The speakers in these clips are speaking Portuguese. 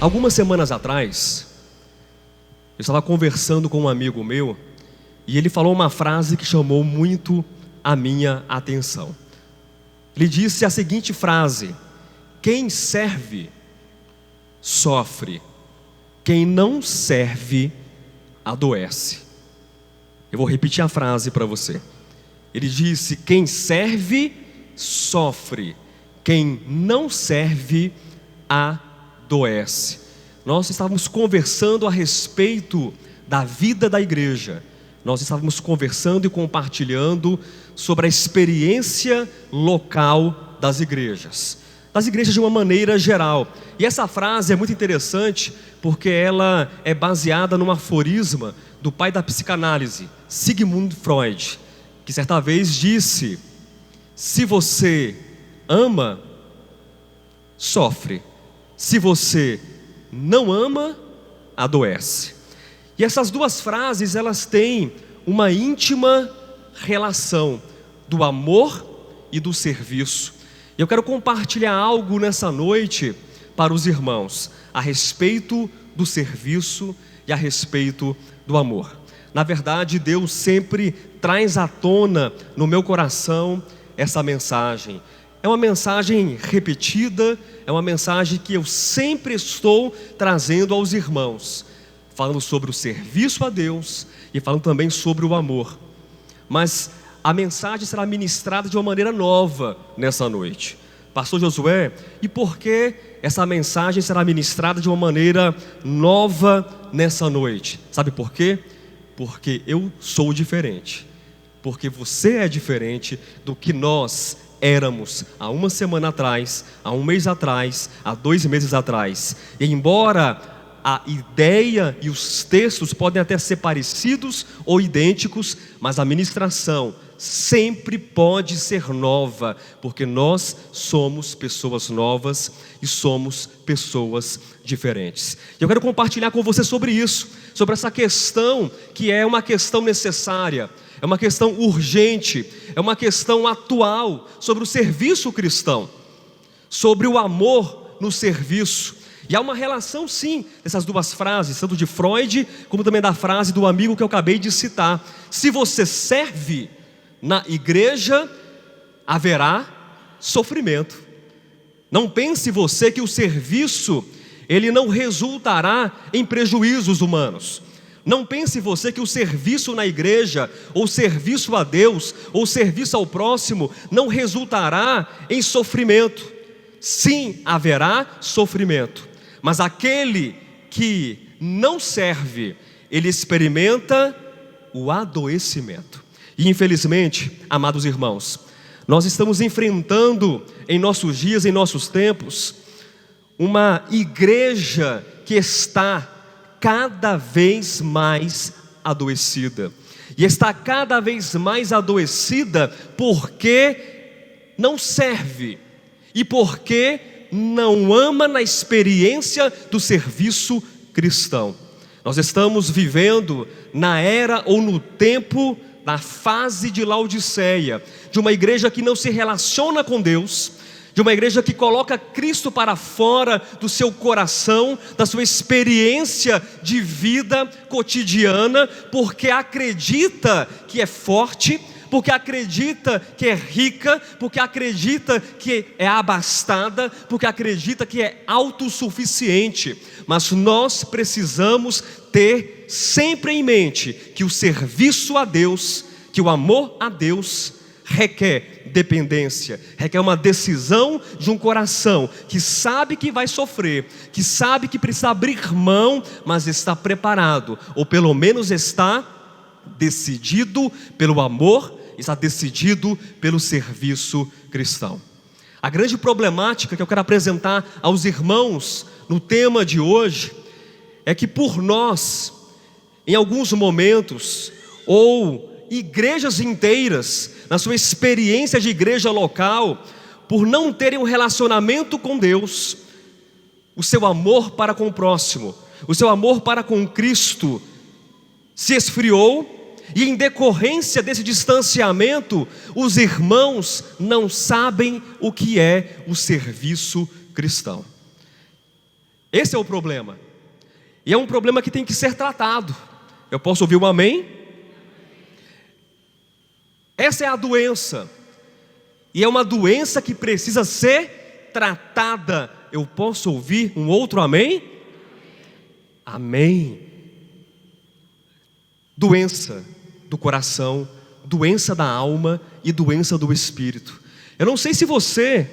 Algumas semanas atrás, eu estava conversando com um amigo meu e ele falou uma frase que chamou muito a minha atenção. Ele disse a seguinte frase: quem serve, sofre. Quem não serve, adoece. Eu vou repetir a frase para você. Ele disse: quem serve, sofre. Quem não serve, adoece. Nós estávamos conversando a respeito da vida da igreja. Nós estávamos conversando e compartilhando sobre a experiência local das igrejas de uma maneira geral. E essa frase é muito interessante porque ela é baseada num aforisma do pai da psicanálise, Sigmund Freud, que certa vez disse: se você ama, sofre. Se você não ama, adoece. E essas duas frases, elas têm uma íntima relação do amor e do serviço. E eu quero compartilhar algo nessa noite para os irmãos a respeito do serviço e a respeito do amor. Na verdade, Deus sempre traz à tona no meu coração essa mensagem. É uma mensagem repetida, é uma mensagem que eu sempre estou trazendo aos irmãos, falando sobre o serviço a Deus e falando também sobre o amor. Mas a mensagem será ministrada de uma maneira nova nessa noite. Pastor Josué, e por que essa mensagem será ministrada de uma maneira nova nessa noite? Sabe por quê? Porque eu sou diferente. Porque você é diferente do que nós éramos há uma semana atrás, há um mês atrás, há 2 meses atrás. E embora a ideia e os textos podem até ser parecidos ou idênticos, mas a ministração sempre pode ser nova, porque nós somos pessoas novas e somos pessoas diferentes. Eu quero compartilhar com você sobre isso, sobre essa questão que é uma questão necessária, é uma questão urgente, é uma questão atual, sobre o serviço cristão, sobre o amor no serviço. E há uma relação sim, dessas duas frases, tanto de Freud, como também da frase do amigo que eu acabei de citar. Se você serve na igreja, haverá sofrimento. Não pense você que o serviço, ele não resultará em prejuízos humanos. Não pense você que o serviço na igreja, ou serviço a Deus, ou serviço ao próximo, não resultará em sofrimento. Sim, haverá sofrimento, mas aquele que não serve, ele experimenta o adoecimento. E infelizmente, amados irmãos, nós estamos enfrentando em nossos dias, em nossos tempos, uma igreja que está cada vez mais adoecida. E está cada vez mais adoecida porque não serve e porque não ama na experiência do serviço cristão. Nós estamos vivendo na era ou no tempo, na fase de Laodiceia, de uma igreja que não se relaciona com Deus, de uma igreja que coloca Cristo para fora do seu coração, da sua experiência de vida cotidiana, porque acredita que é forte, porque acredita que é rica, porque acredita que é abastada, porque acredita que é autossuficiente. Mas nós precisamos ter sempre em mente que o serviço a Deus, que o amor a Deus requer dependência, requer uma decisão de um coração que sabe que vai sofrer, que sabe que precisa abrir mão, mas está preparado, ou pelo menos está decidido pelo amor, está decidido pelo serviço cristão. A grande problemática que eu quero apresentar aos irmãos no tema de hoje é que por nós, em alguns momentos, ou igrejas inteiras, na sua experiência de igreja local, por não terem um relacionamento com Deus, o seu amor para com o próximo, o seu amor para com Cristo se esfriou, e em decorrência desse distanciamento, os irmãos não sabem o que é o serviço cristão. Esse é o problema. E é um problema que tem que ser tratado. Eu posso ouvir um amém? Essa é a doença. E é uma doença que precisa ser tratada. Eu posso ouvir um outro amém? Amém. Doença do coração, doença da alma e doença do espírito. Eu não sei se você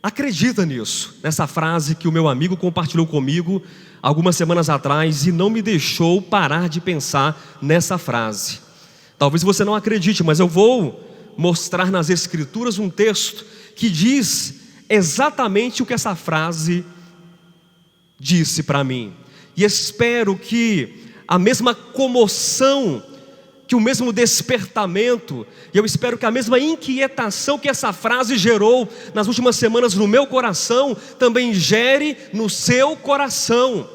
acredita nisso, nessa frase que o meu amigo compartilhou comigo algumas semanas atrás e não me deixou parar de pensar nessa frase. Talvez você não acredite, mas eu vou mostrar nas Escrituras um texto que diz exatamente o que essa frase disse para mim. E espero que a mesma comoção, que o mesmo despertamento, e eu espero que a mesma inquietação que essa frase gerou nas últimas semanas no meu coração, também gere no seu coração.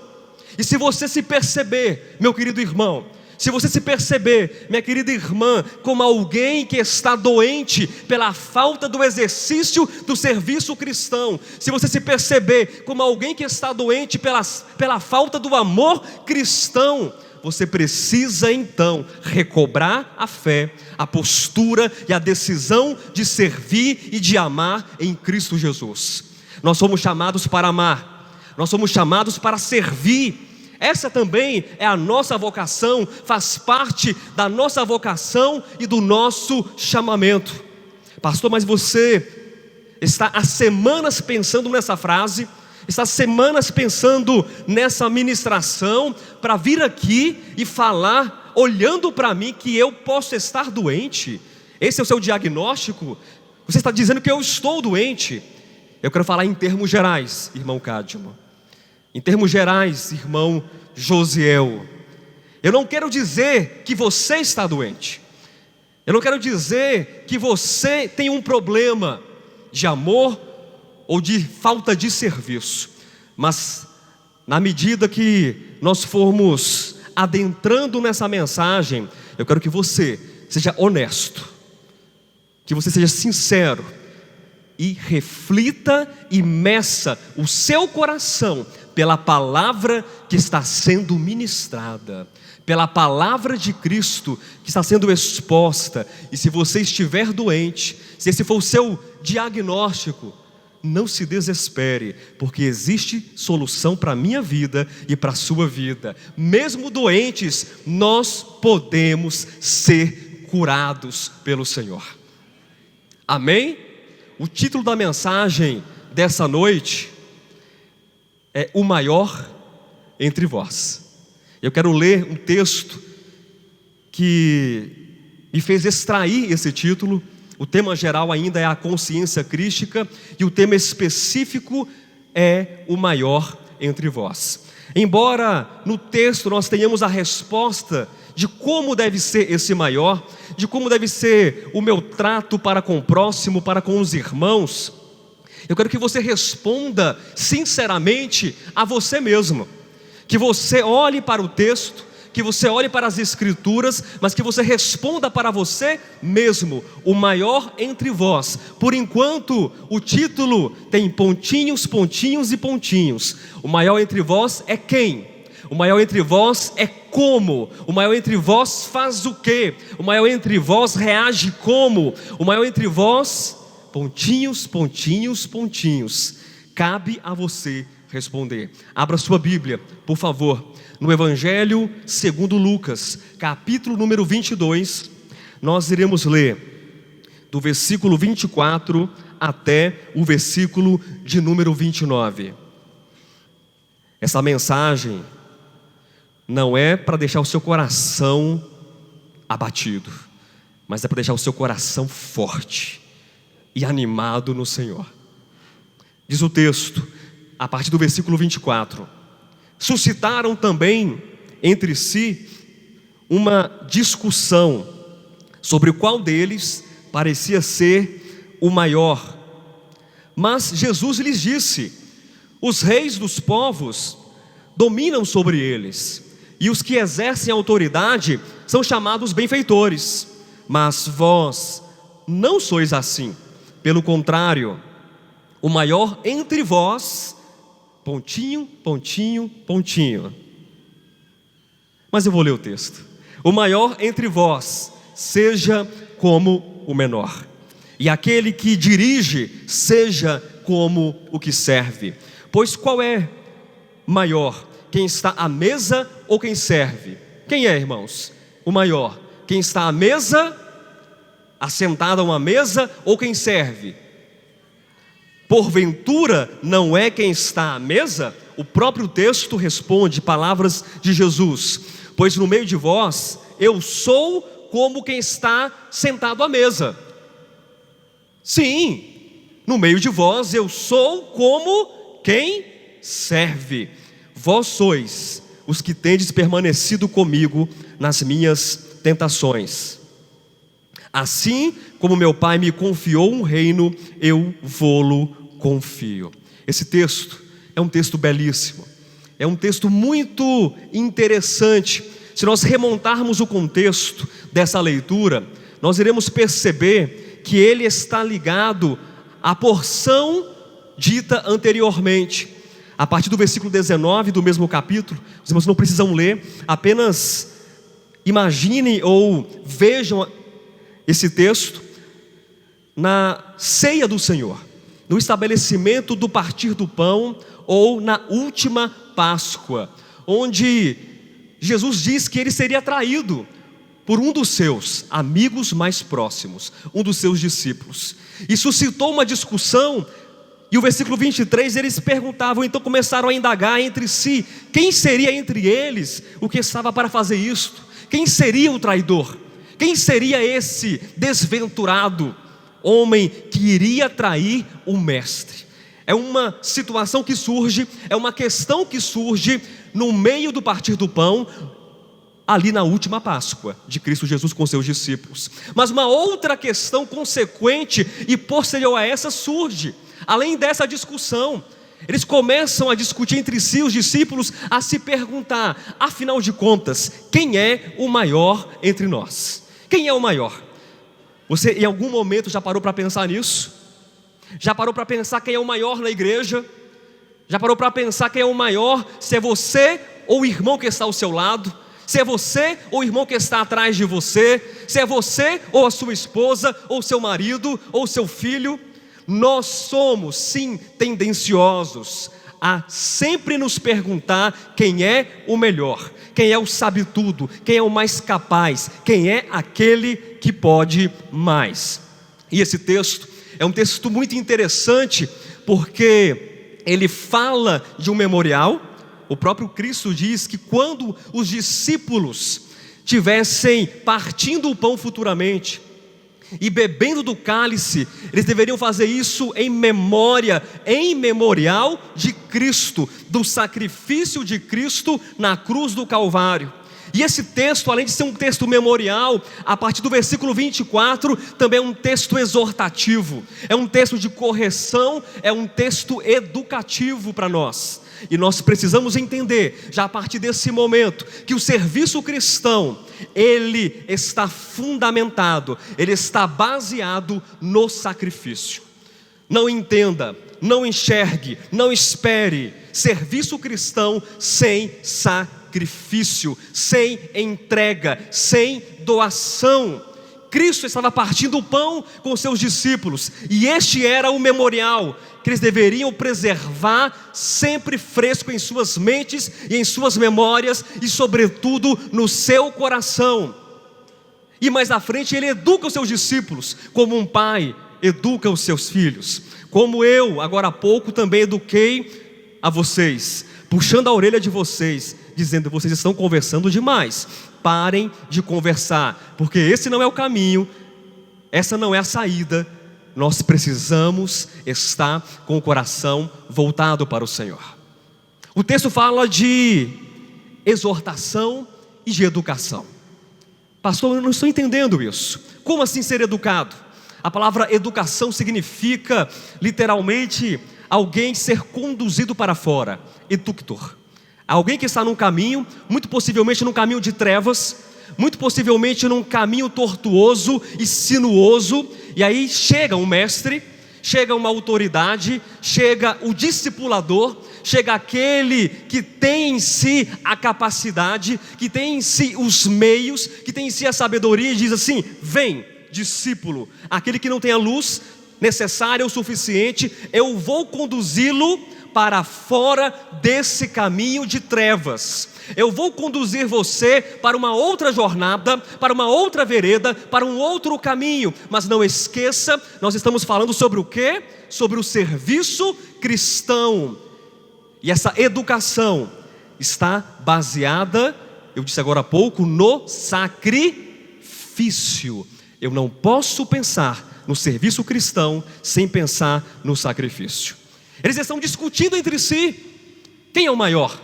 E se você se perceber, meu querido irmão, se você se perceber, minha querida irmã, como alguém que está doente pela falta do exercício do serviço cristão, se você se perceber como alguém que está doente pela falta do amor cristão, você precisa então recobrar a fé, a postura e a decisão de servir e de amar em Cristo Jesus. Nós somos chamados para amar, nós somos chamados para servir. Essa também é a nossa vocação, faz parte da nossa vocação e do nosso chamamento. Pastor, mas você está há semanas pensando nessa frase, está há semanas pensando nessa ministração, para vir aqui e falar, olhando para mim, que eu posso estar doente? Esse é o seu diagnóstico? Você está dizendo que eu estou doente? Eu quero falar em termos gerais, irmão Cádimo. Em termos gerais, irmão Josiel, eu não quero dizer que você está doente. Eu não quero dizer que você tem um problema de amor ou de falta de serviço. Mas na medida que nós formos adentrando nessa mensagem, eu quero que você seja honesto, que você seja sincero e reflita e meça o seu coração pela palavra que está sendo ministrada, pela palavra de Cristo que está sendo exposta. E se você estiver doente, se esse for o seu diagnóstico, não se desespere, porque existe solução para a minha vida e para a sua vida. Mesmo doentes, nós podemos ser curados pelo Senhor. Amém? O título da mensagem dessa noite é o maior entre vós. Eu quero ler um texto que me fez extrair esse título. O tema geral ainda é a consciência crística e o tema específico é o maior entre vós. Embora no texto nós tenhamos a resposta de como deve ser esse maior, de como deve ser o meu trato para com o próximo, para com os irmãos, eu quero que você responda sinceramente a você mesmo, que você olhe para o texto, que você olhe para as Escrituras, mas que você responda para você mesmo, o maior entre vós. Por enquanto, o título tem pontinhos, pontinhos e pontinhos. O maior entre vós é quem? O maior entre vós é como? O maior entre vós faz o quê? O maior entre vós reage como? O maior entre vós, pontinhos, pontinhos, pontinhos. Cabe a você responder. Abra sua Bíblia, por favor, no Evangelho segundo Lucas, capítulo número 22, nós iremos ler do versículo 24 até o versículo de número 29. Essa mensagem não é para deixar o seu coração abatido, mas é para deixar o seu coração forte e animado no Senhor. Diz o texto, a partir do versículo 24: suscitaram também entre si uma discussão sobre qual deles parecia ser o maior. Mas Jesus lhes disse: os reis dos povos dominam sobre eles, e os que exercem autoridade são chamados benfeitores. Mas vós não sois assim. Pelo contrário, o maior entre vós pontinho, pontinho, pontinho. Mas eu vou ler o texto. O maior entre vós seja como o menor, e aquele que dirige seja como o que serve. Pois qual é maior, quem está à mesa ou quem serve? Quem é, irmãos? O maior, quem está à mesa, assentado a uma mesa, ou quem serve? Porventura não é quem está à mesa? O próprio texto responde, palavras de Jesus: pois no meio de vós eu sou como quem está sentado à mesa. Sim, no meio de vós eu sou como quem serve. Vós sois os que tendes permanecido comigo nas minhas tentações. Assim como meu Pai me confiou um reino, eu vô-lo confio. Esse texto é um texto belíssimo, é um texto muito interessante. Se nós remontarmos o contexto dessa leitura, nós iremos perceber que ele está ligado à porção dita anteriormente. A partir do versículo 19 do mesmo capítulo, os irmãos não precisam ler, apenas imaginem ou vejam esse texto na ceia do Senhor, no estabelecimento do partir do pão, ou na última Páscoa, onde Jesus diz que ele seria traído por um dos seus amigos mais próximos, um dos seus discípulos. E suscitou uma discussão, e o versículo 23, eles perguntavam, então começaram a indagar entre si, quem seria entre eles o que estava para fazer isto? Quem seria o traidor? Quem seria esse desventurado homem que iria trair o mestre? É uma situação que surge, é uma questão que surge no meio do partir do pão, ali na última Páscoa de Cristo Jesus com seus discípulos. Mas uma outra questão consequente e posterior a essa surge, além dessa discussão. Eles começam a discutir entre si, os discípulos, a se perguntar, afinal de contas, quem é o maior entre nós? Quem é o maior? Você em algum momento já parou para pensar nisso? Já parou para pensar quem é o maior na igreja? Já parou para pensar quem é o maior? Se é você ou o irmão que está ao seu lado? Se é você ou o irmão que está atrás de você? Se é você ou a sua esposa, ou seu marido, ou seu filho? Nós somos, sim, tendenciosos a sempre nos perguntar quem é o melhor, quem é o sabe-tudo, quem é o mais capaz, quem é aquele que pode mais. E esse texto é um texto muito interessante, porque ele fala de um memorial. O próprio Cristo diz que quando os discípulos tivessem partindo o pão futuramente e bebendo do cálice, eles deveriam fazer isso em memória, em memorial de Cristo, do sacrifício de Cristo na cruz do Calvário. E esse texto, além de ser um texto memorial, a partir do versículo 24, também é um texto exortativo, é um texto de correção, é um texto educativo para nós. E nós precisamos entender, já a partir desse momento, que o serviço cristão, ele está fundamentado, ele está baseado no sacrifício. Não entenda, não enxergue, não espere serviço cristão sem sacrifício, sem entrega, sem doação. Cristo estava partindo o pão com seus discípulos, e este era o memorial que eles deveriam preservar sempre fresco em suas mentes e em suas memórias, e sobretudo no seu coração. E mais à frente ele educa os seus discípulos, como um pai educa os seus filhos, como eu agora há pouco também eduquei a vocês, puxando a orelha de vocês, dizendo: vocês estão conversando demais, parem de conversar, porque esse não é o caminho, essa não é a saída. Nós precisamos estar com o coração voltado para o Senhor. O texto fala de exortação e de educação. Pastor, eu não estou entendendo isso. Como assim ser educado? A palavra educação significa literalmente alguém ser conduzido para fora, eductor. Alguém que está num caminho, muito possivelmente num caminho de trevas, muito possivelmente num caminho tortuoso e sinuoso, e aí chega um mestre, chega uma autoridade, chega o discipulador, chega aquele que tem em si a capacidade, que tem em si os meios, que tem em si a sabedoria, e diz assim: vem, discípulo, aquele que não tem a luz necessária o suficiente, eu vou conduzi-lo para fora desse caminho de trevas. Eu vou conduzir você para uma outra jornada, para uma outra vereda, para um outro caminho. Mas não esqueça, nós estamos falando sobre o quê? Sobre o serviço cristão. E essa educação está baseada, eu disse agora há pouco, no sacrifício. Eu não posso pensar no serviço cristão sem pensar no sacrifício. Eles estão discutindo entre si: quem é o maior?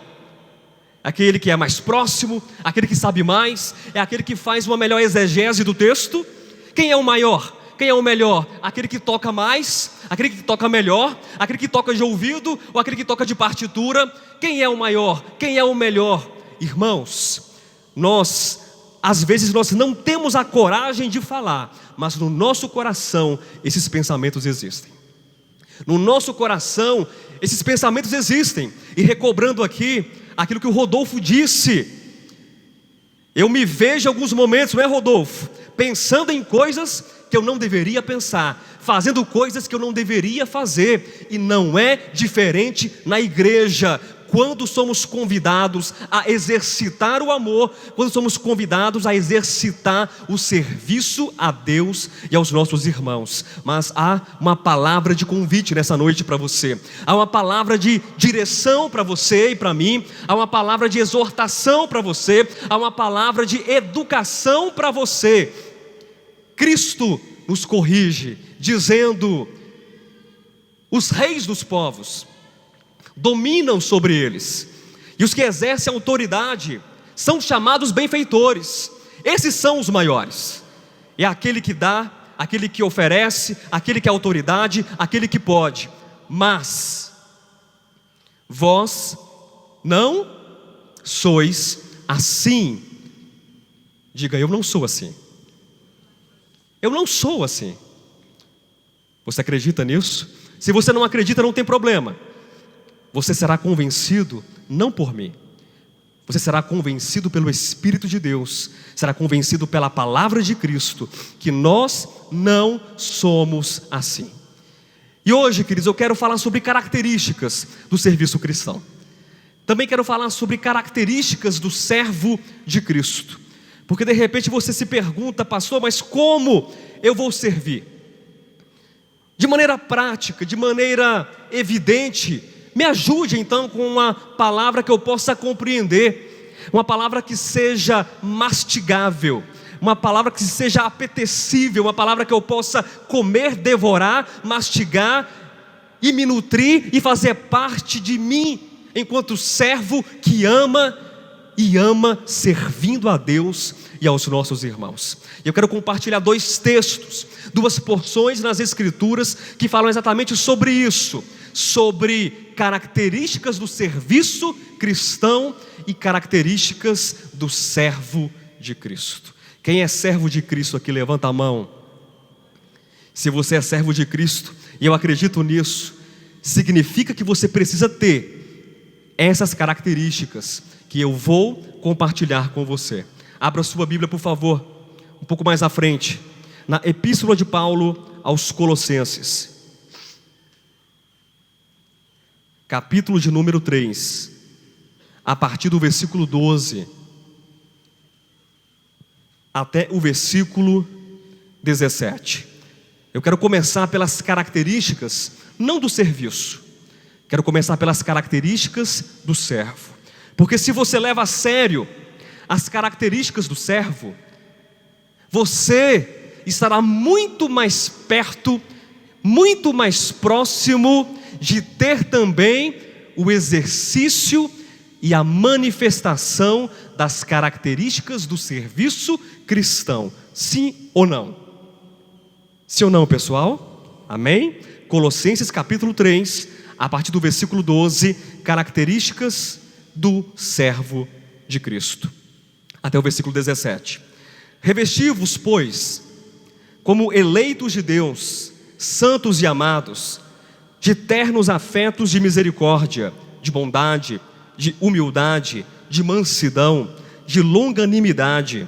Aquele que é mais próximo, aquele que sabe mais, é aquele que faz uma melhor exegese do texto? Quem é o maior? Quem é o melhor? Aquele que toca mais, aquele que toca melhor, aquele que toca de ouvido ou aquele que toca de partitura? Quem é o maior? Quem é o melhor? Irmãos, às vezes nós não temos a coragem de falar, mas no nosso coração esses pensamentos existem. No nosso coração esses pensamentos existem. E recobrando aqui aquilo que o Rodolfo disse, eu me vejo em alguns momentos, não é, Rodolfo? Pensando em coisas que eu não deveria pensar, fazendo coisas que eu não deveria fazer. E não é diferente na igreja. Quando somos convidados a exercitar o amor, quando somos convidados a exercitar o serviço a Deus e aos nossos irmãos. Mas há uma palavra de convite nessa noite para você, há uma palavra de direção para você e para mim, há uma palavra de exortação para você, há uma palavra de educação para você. Cristo nos corrige, dizendo: os reis dos povos dominam sobre eles, e os que exercem autoridade são chamados benfeitores. Esses são os maiores. É aquele que dá, aquele que oferece, aquele que é autoridade, aquele que pode. Mas vós não sois assim. Diga: eu não sou assim. Eu não sou assim. Você acredita nisso? Se você não acredita, não tem problema. Você será convencido não por mim. Você será convencido pelo Espírito de Deus. Será convencido pela palavra de Cristo, que nós não somos assim. E hoje, queridos, eu quero falar sobre características do serviço cristão. Também quero falar sobre características do servo de Cristo. Porque de repente você se pergunta: pastor, mas como eu vou servir? De maneira prática, de maneira evidente. Me ajude então com uma palavra que eu possa compreender, uma palavra que seja mastigável, uma palavra que seja apetecível, uma palavra que eu possa comer, devorar, mastigar e me nutrir e fazer parte de mim, enquanto servo que ama e ama servindo a Deus e aos nossos irmãos. Eu quero compartilhar dois textos, duas porções nas Escrituras que falam exatamente sobre isso, sobre características do serviço cristão e características do servo de Cristo. Quem é servo de Cristo aqui, levanta a mão. Se você é servo de Cristo, e eu acredito nisso, significa que você precisa ter essas características que eu vou compartilhar com você. Abra sua Bíblia, por favor, um pouco mais à frente, na Epístola de Paulo aos Colossenses, capítulo de número 3, a partir do versículo 12 até o versículo 17. Eu quero começar pelas características, não do serviço, quero começar pelas características do servo. Porque se você leva a sério as características do servo, você estará muito mais perto, muito mais próximo de ter também o exercício e a manifestação das características do serviço cristão. Sim ou não? Sim ou não, pessoal? Amém? Colossenses capítulo 3, a partir do versículo 12, características do servo de Cristo, até o versículo 17. Revesti-vos, pois, como eleitos de Deus, santos e amados, de ternos afetos de misericórdia, de bondade, de humildade, de mansidão, de longanimidade.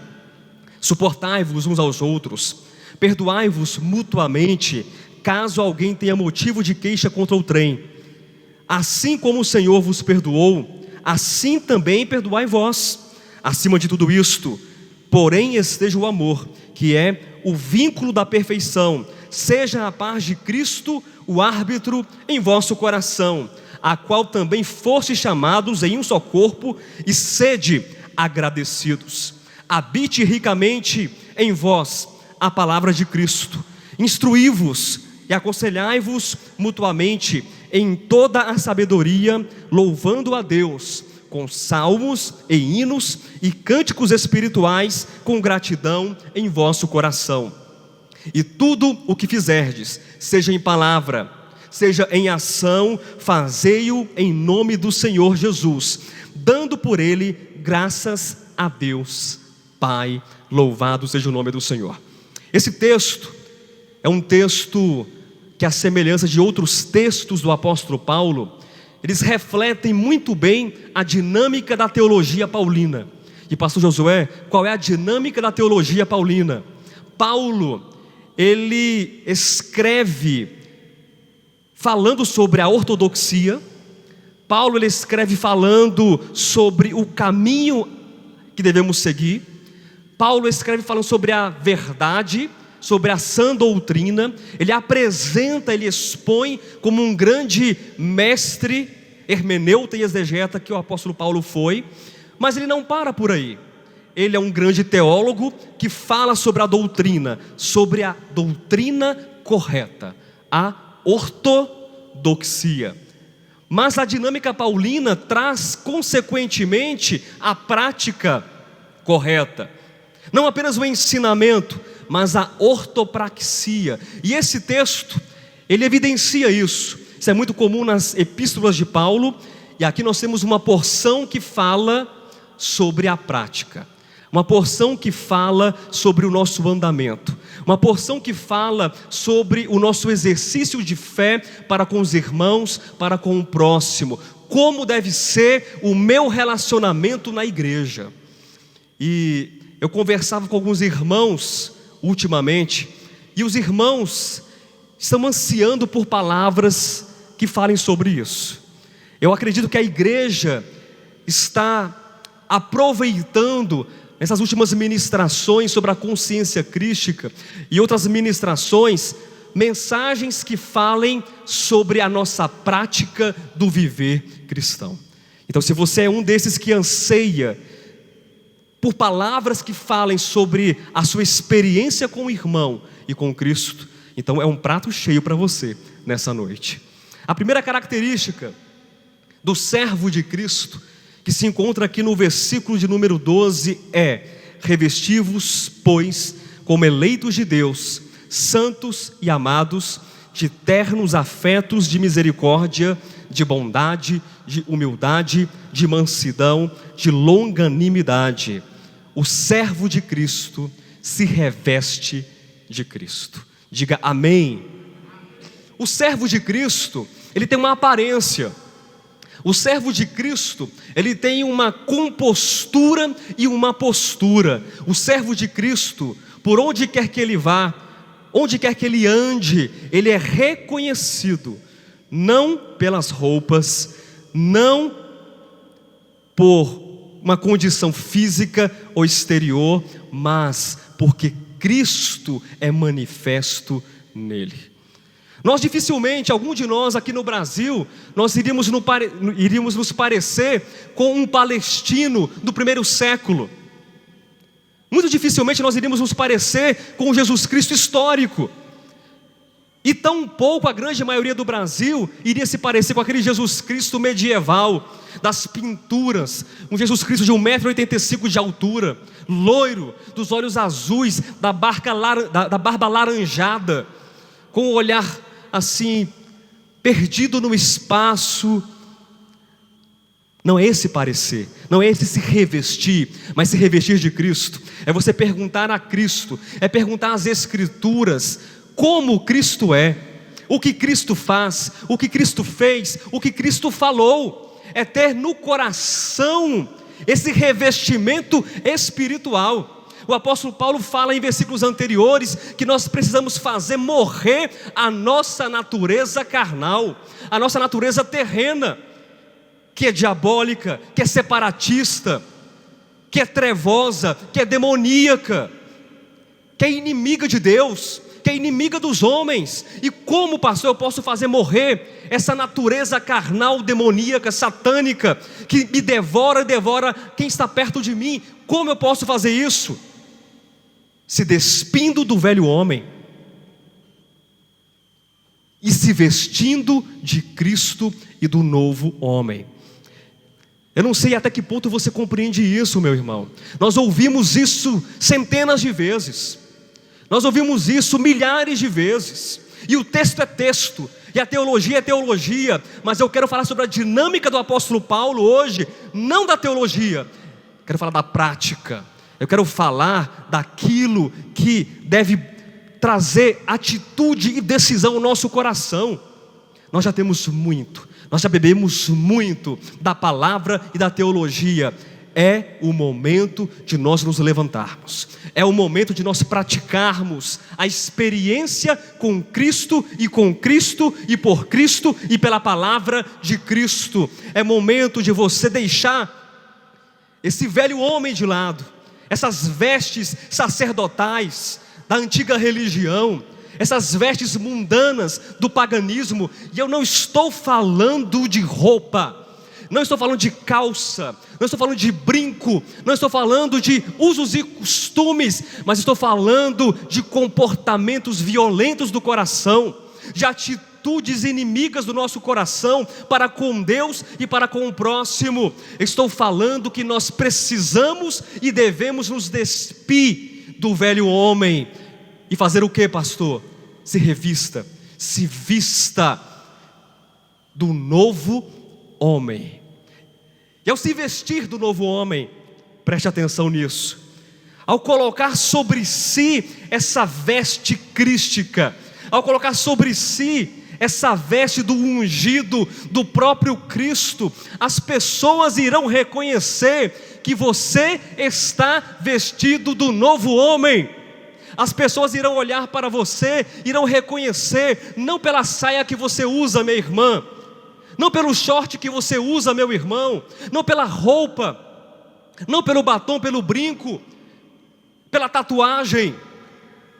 Suportai-vos uns aos outros, perdoai-vos mutuamente, caso alguém tenha motivo de queixa contra outrem. Assim como o Senhor vos perdoou, assim também perdoai vós. Acima de tudo isto, porém, esteja o amor, que é o vínculo da perfeição. Seja a paz de Cristo o árbitro em vosso coração, a qual também fostes chamados em um só corpo, e sede agradecidos. Habite ricamente em vós a palavra de Cristo. Instruí-vos e aconselhai-vos mutuamente em toda a sabedoria, louvando a Deus com salmos e hinos e cânticos espirituais, com gratidão em vosso coração. E tudo o que fizerdes, seja em palavra, seja em ação, fazei-o em nome do Senhor Jesus, dando por ele graças a Deus Pai. Louvado seja o nome do Senhor. Esse texto é um texto que, à semelhança de outros textos do apóstolo Paulo, eles refletem muito bem a dinâmica da teologia paulina. E pastor Josué, qual é a dinâmica da teologia paulina? Paulo, ele escreve falando sobre a ortodoxia. Paulo, ele escreve falando sobre o caminho que devemos seguir. Paulo escreve falando sobre a verdade, sobre a sã doutrina. Ele apresenta, ele expõe como um grande mestre, hermeneuta e exegeta que o apóstolo Paulo foi. Mas ele não para por aí. Ele é um grande teólogo que fala sobre a doutrina correta, a ortodoxia. Mas a dinâmica paulina traz consequentemente a prática correta. Não apenas o ensinamento, mas a ortopraxia. E esse texto, ele evidencia isso. Isso é muito comum nas epístolas de Paulo. E aqui nós temos uma porção que fala sobre a prática. Uma porção que fala sobre o nosso andamento. Uma porção que fala sobre o nosso exercício de fé para com os irmãos, para com o próximo. Como deve ser o meu relacionamento na igreja. E eu conversava com alguns irmãos ultimamente, e os irmãos estão ansiando por palavras que falem sobre isso. Eu acredito que a igreja está aproveitando nessas últimas ministrações sobre a consciência crística e outras ministrações, mensagens que falem sobre a nossa prática do viver cristão. Então, se você é um desses que anseia por palavras que falem sobre a sua experiência com o irmão e com Cristo, então é um prato cheio para você nessa noite. A primeira característica do servo de Cristo, que se encontra aqui no versículo de número 12, é: revesti-vos, pois, como eleitos de Deus, santos e amados, de ternos afetos de misericórdia, de bondade, de humildade, de mansidão, de longanimidade. O servo de Cristo se reveste de Cristo. Diga amém. O servo de Cristo, ele tem uma aparência. O servo de Cristo, ele tem uma compostura e uma postura. O servo de Cristo, por onde quer que ele vá, onde quer que ele ande, ele é reconhecido, não pelas roupas, não por uma condição física ou exterior, mas porque Cristo é manifesto nele. Nós dificilmente, algum de nós aqui no Brasil, nós iríamos nos parecer com um palestino do primeiro século. Muito dificilmente nós iríamos nos parecer com o Jesus Cristo histórico. E tão pouco a grande maioria do Brasil iria se parecer com aquele Jesus Cristo medieval, das pinturas, um Jesus Cristo de 1,85 m de altura, loiro, dos olhos azuis, da barba laranjada, com o olhar assim, perdido no espaço. Não é esse parecer, não é esse se revestir, mas se revestir de Cristo. É você perguntar a Cristo, é perguntar às Escrituras como Cristo é, o que Cristo faz, o que Cristo fez, o que Cristo falou. é ter no coração esse revestimento espiritual. O apóstolo Paulo fala em versículos anteriores que nós precisamos fazer morrer a nossa natureza carnal, a nossa natureza terrena, que é diabólica, que é separatista, que é trevosa, que é demoníaca, que é inimiga de Deus, que é inimiga dos homens. E como, pastor, eu posso fazer morrer essa natureza carnal, demoníaca, satânica, que me devora quem está perto de mim? Como eu posso fazer isso? Se despindo do velho homem e se vestindo de Cristo e do novo homem. Eu não sei até que ponto você compreende isso, meu irmão. Nós ouvimos isso centenas de vezes, nós ouvimos isso milhares de vezes, e o texto é texto, e a teologia é teologia, mas eu quero falar sobre a dinâmica do apóstolo Paulo hoje, não da teologia, quero falar da prática. Eu quero falar daquilo que deve trazer atitude e decisão ao nosso coração. Nós já temos muito, nós já bebemos muito da palavra e da teologia. É o momento de nós nos levantarmos, é o momento de nós praticarmos a experiência com Cristo e por Cristo e pela palavra de Cristo. É momento de você deixar esse velho homem de lado, essas vestes sacerdotais da antiga religião, essas vestes mundanas do paganismo. E eu não estou falando de roupa, não estou falando de calça, não estou falando de brinco, não estou falando de usos e costumes, mas estou falando de comportamentos violentos do coração, de atitudes inimigas do nosso coração para com Deus e para com o próximo. Estou falando que nós precisamos e devemos nos despir do velho homem e fazer o que, pastor? Se revista, se vista do novo homem. E ao se vestir do novo homem, preste atenção nisso, ao colocar sobre si essa veste crística, ao colocar sobre si essa veste do ungido, do próprio Cristo, as pessoas irão reconhecer que você está vestido do novo homem. As pessoas irão olhar para você, irão reconhecer, não pela saia que você usa, minha irmã, não pelo short que você usa, meu irmão, não pela roupa, não pelo batom, pelo brinco, pela tatuagem,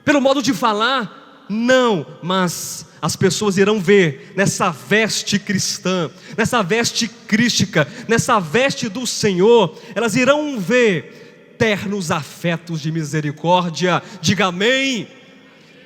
pelo modo de falar, não, mas as pessoas irão ver nessa veste cristã, nessa veste crística, nessa veste do Senhor, elas irão ver ternos afetos de misericórdia. Diga amém.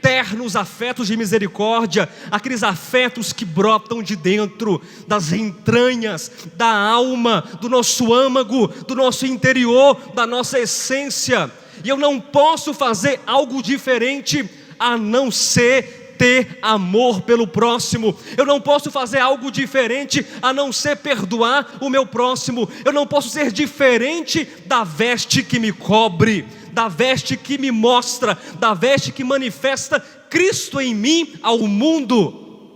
Ternos afetos de misericórdia, aqueles afetos que brotam de dentro das entranhas, da alma, do nosso âmago, do nosso interior, da nossa essência. E eu não posso fazer algo diferente a não ser ter amor pelo próximo. Eu não posso fazer algo diferente a não ser perdoar o meu próximo. Eu não posso ser diferente da veste que me cobre, da veste que me mostra, da veste que manifesta Cristo em mim ao mundo.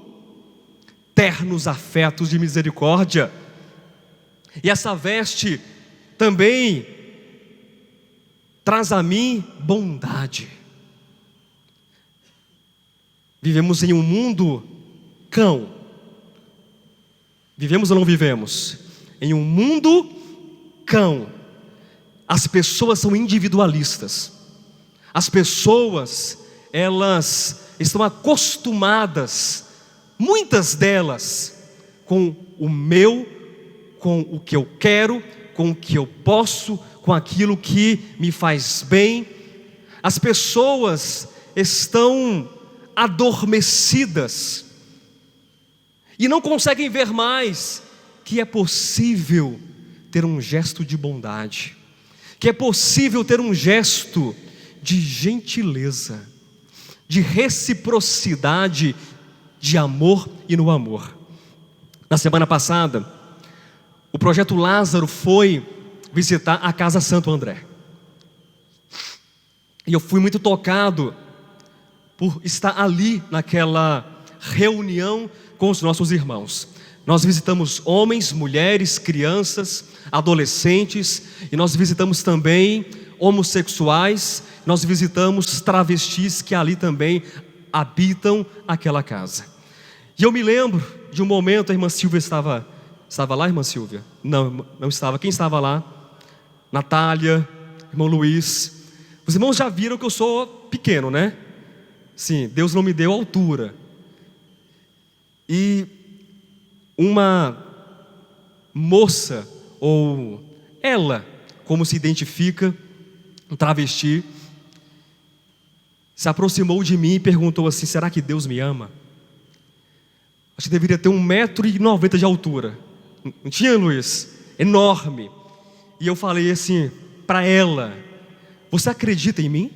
Ternos afetos de misericórdia. E essa veste também traz a mim bondade. Vivemos em um mundo cão. Vivemos ou não vivemos? Em um mundo cão. As pessoas são individualistas. As pessoas, elas estão acostumadas, muitas delas, com o meu, com o que eu quero, com o que eu posso, com aquilo que me faz bem. As pessoas estão adormecidas e não conseguem ver mais que é possível ter um gesto de bondade, que é possível ter um gesto de gentileza, de reciprocidade, de amor e no amor. Na semana passada, o Projeto Lázaro foi visitar a Casa Santo André, e eu fui muito tocado por estar ali naquela reunião com os nossos irmãos. Nós visitamos homens, mulheres, crianças, adolescentes, e nós visitamos também homossexuais, nós visitamos travestis que ali também habitam aquela casa. E eu me lembro de um momento, a irmã Silvia estava lá, irmã Silvia? Não estava. Quem estava lá? Natália, irmão Luiz. Os irmãos já viram que eu sou pequeno, né? Sim, Deus não me deu altura. E uma moça, ou ela, como se identifica, um travesti, se aproximou de mim e perguntou assim: será que Deus me ama? Acho que deveria ter 1,90 m de altura. Não tinha, Luiz? Enorme. E eu falei assim para ela: você acredita em mim?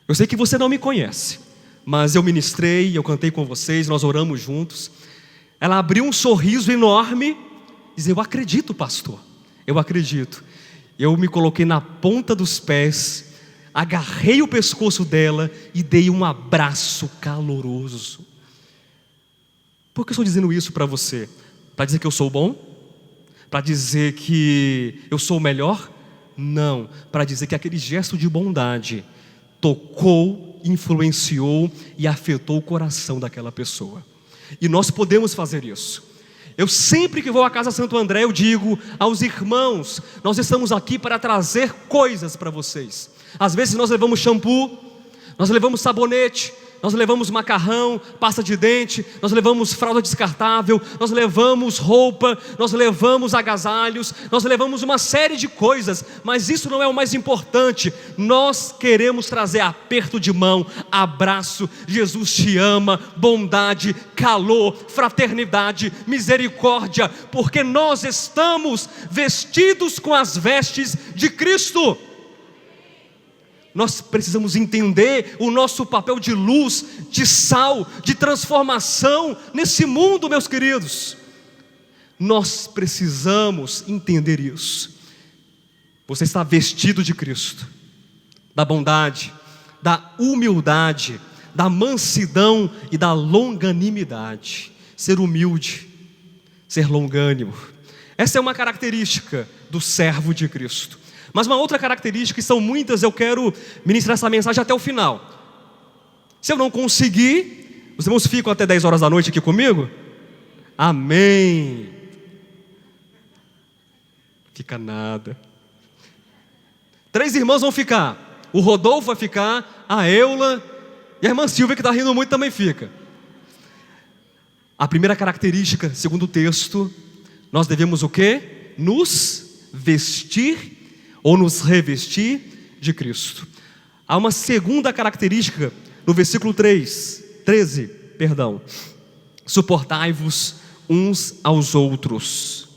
Eu sei que você não me conhece, mas eu ministrei, eu cantei com vocês, nós oramos juntos. Ela abriu um sorriso enorme e disse: eu acredito, pastor, eu acredito. Eu me coloquei na ponta dos pés, agarrei o pescoço dela e dei um abraço caloroso. Por que eu estou dizendo isso para você? Para dizer que eu sou bom? Para dizer que eu sou o melhor? Não, para dizer que aquele gesto de bondade tocou, influenciou e afetou o coração daquela pessoa. E nós podemos fazer isso. Eu sempre que vou à Casa Santo André, eu digo aos irmãos: nós estamos aqui para trazer coisas para vocês. Às vezes nós levamos shampoo, nós levamos sabonete, nós levamos macarrão, pasta de dente, nós levamos fralda descartável, nós levamos roupa, nós levamos agasalhos, nós levamos uma série de coisas, mas isso não é o mais importante. Nós queremos trazer aperto de mão, abraço, Jesus te ama, bondade, calor, fraternidade, misericórdia, porque nós estamos vestidos com as vestes de Cristo. Nós precisamos entender o nosso papel de luz, de sal, de transformação nesse mundo, meus queridos. Nós precisamos entender isso. Você está vestido de Cristo, da bondade, da humildade, da mansidão e da longanimidade. Ser humilde, ser longânimo. Essa é uma característica do servo de Cristo. Mas uma outra característica, que são muitas, eu quero ministrar essa mensagem até o final. Se eu não conseguir, os irmãos ficam até 10 horas da noite aqui comigo? Amém. Fica nada. 3 irmãos vão ficar. O Rodolfo vai ficar, a Eula e a irmã Silvia, que está rindo muito, também fica. A primeira característica, segundo o texto, nós devemos o quê? Nos vestir ou nos revestir de Cristo. Há uma segunda característica no versículo 13, suportai-vos uns aos outros,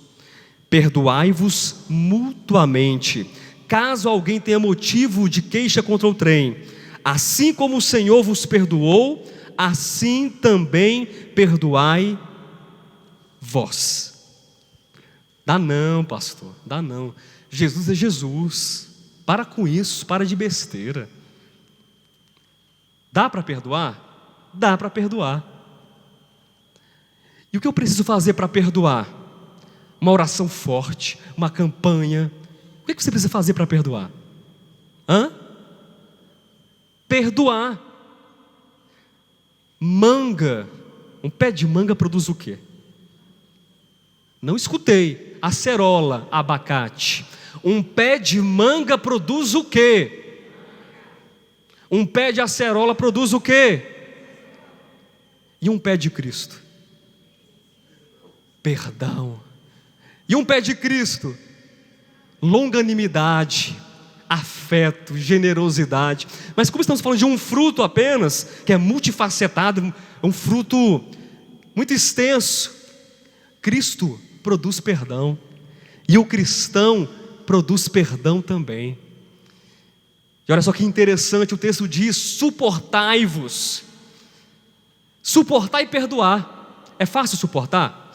perdoai-vos mutuamente, caso alguém tenha motivo de queixa contra o trem, assim como o Senhor vos perdoou, assim também perdoai vós. Dá não, pastor, dá não. Jesus é Jesus. Para com isso, para de besteira. Dá para perdoar? Dá para perdoar. E o que eu preciso fazer para perdoar? Uma oração forte, uma campanha. O que você precisa fazer para perdoar? Perdoar. Manga. Um pé de manga produz o quê? Não escutei. Acerola, abacate. Um pé de manga produz o quê? Um pé de acerola produz o quê? E um pé de Cristo? Perdão. E um pé de Cristo? Longanimidade, afeto, generosidade. Mas como estamos falando de um fruto apenas, que é multifacetado, um fruto muito extenso, Cristo produz perdão. E o cristão produz perdão também. E olha só que interessante, o texto diz: suportai-vos. Suportar e perdoar. É fácil suportar?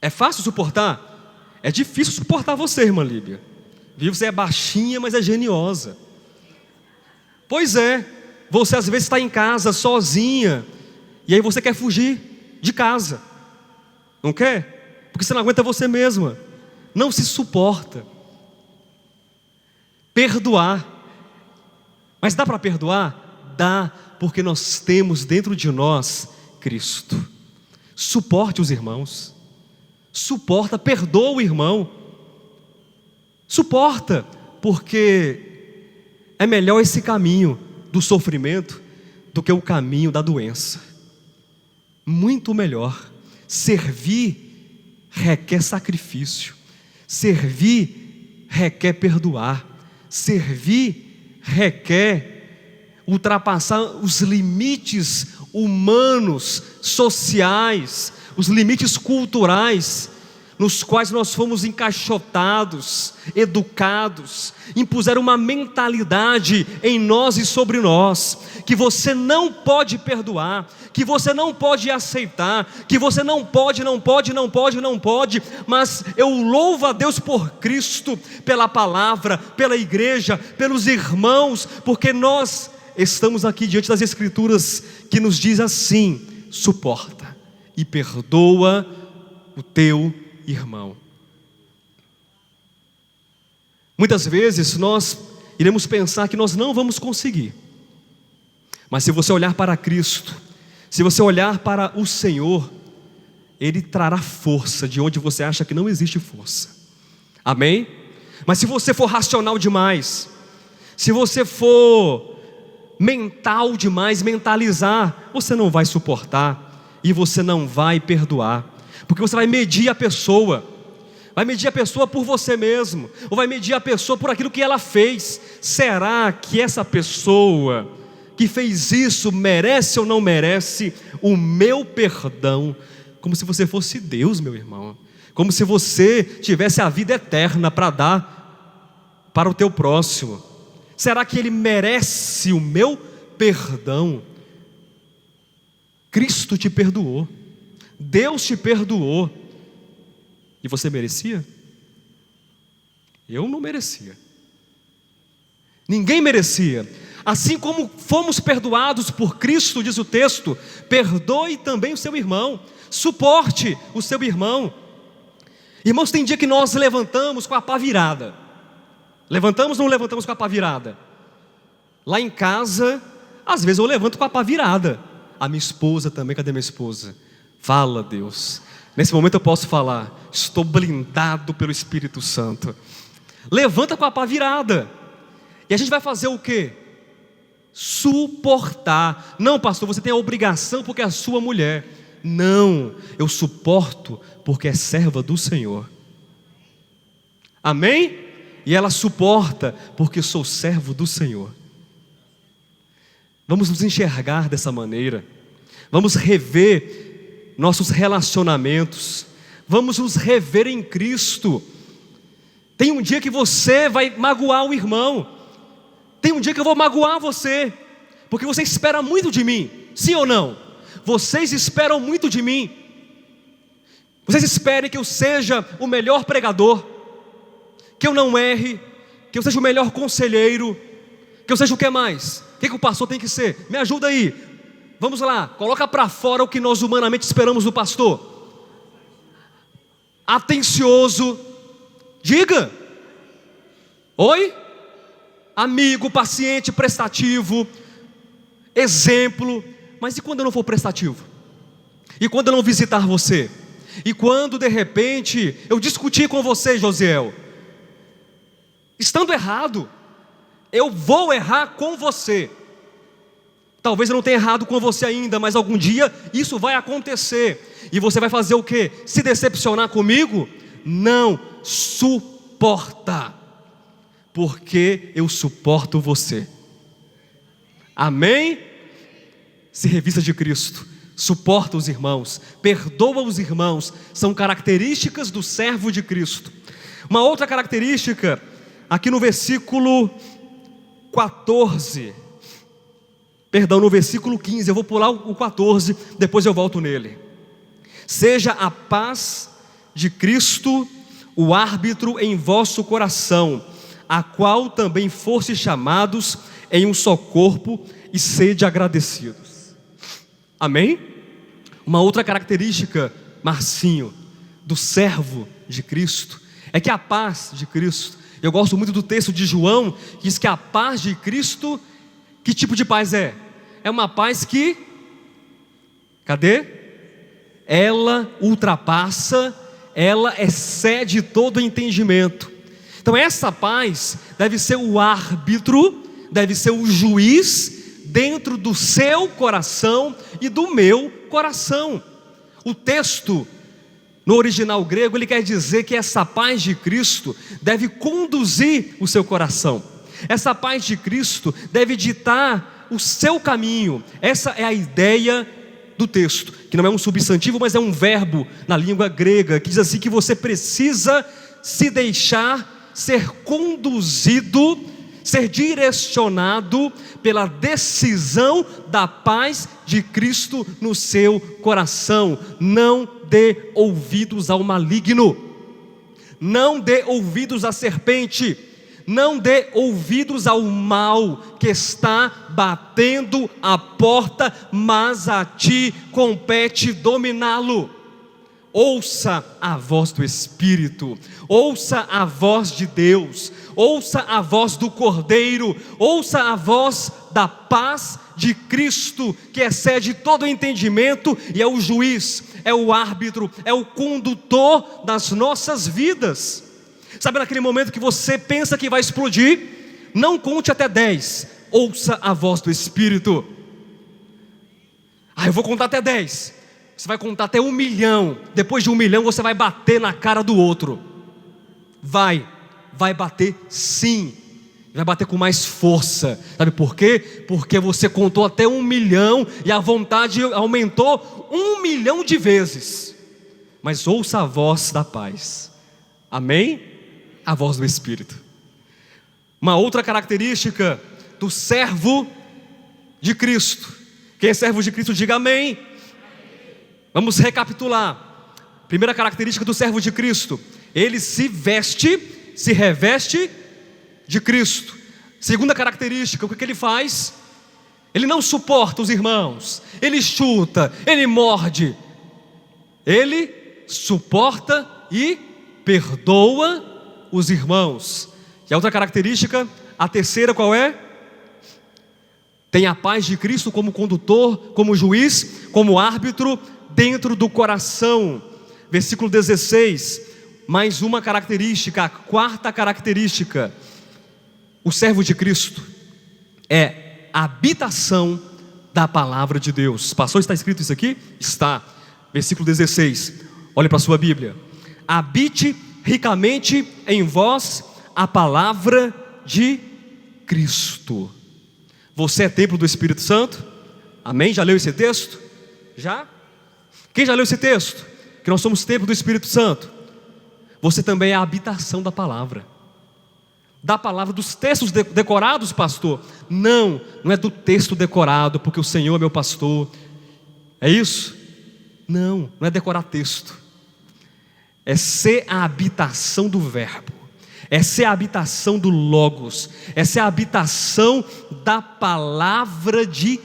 É fácil suportar? É difícil suportar você, irmã Líbia. Viu? Você é baixinha, mas é geniosa. Pois é, você às vezes está em casa sozinha, e aí você quer fugir de casa. Não quer? Porque você não aguenta você mesma. Não se suporta. Perdoar. Mas dá para perdoar? Dá, porque nós temos dentro de nós Cristo. Suporte os irmãos. Suporta, perdoa o irmão. Suporta, porque é melhor esse caminho do sofrimento do que o caminho da doença. Muito melhor. Servir requer sacrifício. Servir requer perdoar. Servir requer ultrapassar os limites humanos, sociais, os limites culturais nos quais nós fomos encaixotados, educados, impuseram uma mentalidade em nós e sobre nós, que você não pode perdoar, que você não pode aceitar, que você não pode, mas eu louvo a Deus por Cristo, pela palavra, pela igreja, pelos irmãos, porque nós estamos aqui diante das Escrituras que nos diz assim: suporta e perdoa o teu irmão. Muitas vezes nós iremos pensar que nós não vamos conseguir, mas se você olhar para Cristo, se você olhar para o Senhor, Ele trará força de onde você acha que não existe força. Amém? Mas se você for racional demais, se você for mental demais, mentalizar, você não vai suportar e você não vai perdoar, porque você vai medir a pessoa por você mesmo, ou vai medir a pessoa por aquilo que ela fez. Será que essa pessoa que fez isso merece ou não merece o meu perdão? Como se você fosse Deus, meu irmão, como se você tivesse a vida eterna para dar para o teu próximo. Será que ele merece o meu perdão? Cristo te perdoou, Deus te perdoou, e você merecia? Eu não merecia, ninguém merecia. Assim como fomos perdoados por Cristo, diz o texto, perdoe também o seu irmão, suporte o seu irmão. Irmãos, tem dia que nós levantamos com a pá virada. Levantamos ou não levantamos com a pá virada? Lá em casa, às vezes eu levanto com a pá virada. A minha esposa também, cadê minha esposa? Fala, Deus. Nesse momento eu posso falar: estou blindado pelo Espírito Santo. Levanta com a pá virada. E a gente vai fazer o quê? Suportar. Não, pastor, você tem a obrigação porque é a sua mulher. Não, eu suporto porque é serva do Senhor. Amém? E ela suporta porque sou servo do Senhor. Vamos nos enxergar dessa maneira. Vamos rever nossos relacionamentos. Vamos nos rever em Cristo. Tem um dia que você vai magoar o irmão. Tem um dia que eu vou magoar você, porque você espera muito de mim. Sim ou não? Vocês esperam muito de mim. Vocês esperem que eu seja o melhor pregador, que eu não erre, que eu seja o melhor conselheiro, que eu seja o que mais? O que o pastor tem que ser? Me ajuda aí. Vamos lá, coloca para fora o que nós humanamente esperamos do pastor. Atencioso. Diga. Oi? Amigo, paciente, prestativo, exemplo. Mas e quando eu não for prestativo? E quando eu não visitar você? E quando de repente eu discutir com você, Josiel? Estando errado, eu vou errar com você. Talvez eu não tenha errado com você ainda, mas algum dia isso vai acontecer. E você vai fazer o quê? Se decepcionar comigo? Não, suporta, porque eu suporto você. Amém? Se revista de Cristo, suporta os irmãos, perdoa os irmãos, são características do servo de Cristo. Uma outra característica, aqui no versículo 14, perdão, no versículo 15, eu vou pular o 14, depois eu volto nele. Seja a paz de Cristo o árbitro em vosso coração, a qual também fostes chamados em um só corpo, e sede agradecidos. Amém? Uma outra característica Marcinho, do servo de Cristo, é que a paz de Cristo, eu gosto muito do texto de João, que diz que a paz de Cristo, que tipo de paz é? É uma paz que, cadê? Ela ultrapassa, ela excede todo entendimento. Então essa paz deve ser o árbitro, deve ser o juiz dentro do seu coração e do meu coração. O texto no original grego, ele quer dizer que essa paz de Cristo deve conduzir o seu coração. Essa paz de Cristo deve ditar o seu caminho. Essa é a ideia do texto, que não é um substantivo, mas é um verbo na língua grega, que diz assim, que você precisa se deixar ser conduzido, ser direcionado pela decisão da paz de Cristo no seu coração. Não dê ouvidos ao maligno, não dê ouvidos à serpente, não dê ouvidos ao mal que está batendo a porta, mas a ti compete dominá-lo. Ouça a voz do Espírito, ouça a voz de Deus, ouça a voz do Cordeiro, ouça a voz da paz de Cristo, que excede todo entendimento e é o juiz, é o árbitro, é o condutor das nossas vidas. Sabe naquele momento que você pensa que vai explodir? Não conte até 10, ouça a voz do Espírito. Eu vou contar até 10. Você vai contar até 1 milhão. Depois de 1 milhão você vai bater na cara do outro. Vai bater sim. Vai bater com mais força. Sabe por quê? Porque você contou até 1 milhão e a vontade aumentou 1 milhão de vezes. Mas ouça a voz da paz. Amém? A voz do Espírito. Uma outra característica do servo de Cristo. Quem é servo de Cristo, diga amém. Vamos recapitular. Primeira característica do servo de Cristo: ele se reveste de Cristo. Segunda característica, o que ele faz? Ele não suporta os irmãos, ele chuta, ele morde, ele suporta e perdoa os irmãos. E a outra característica, a terceira, qual é? Tem a paz de Cristo como condutor, como juiz, como árbitro dentro do coração. Versículo 16, mais uma característica, a quarta característica: o servo de Cristo é a habitação da palavra de Deus. Pastor, está escrito isso aqui? Está. Versículo 16, olhe para a sua Bíblia. Habite ricamente em vós a palavra de Cristo. Você é templo do Espírito Santo? Amém? Já leu esse texto? Já? Quem já leu esse texto? Que nós somos templo do Espírito Santo. Você também é a habitação da palavra. Da palavra, dos textos decorados, pastor? Não é do texto decorado, porque o Senhor é meu pastor. É isso? Não é decorar texto. É ser a habitação do verbo. É ser a habitação do Logos. É ser a habitação da palavra de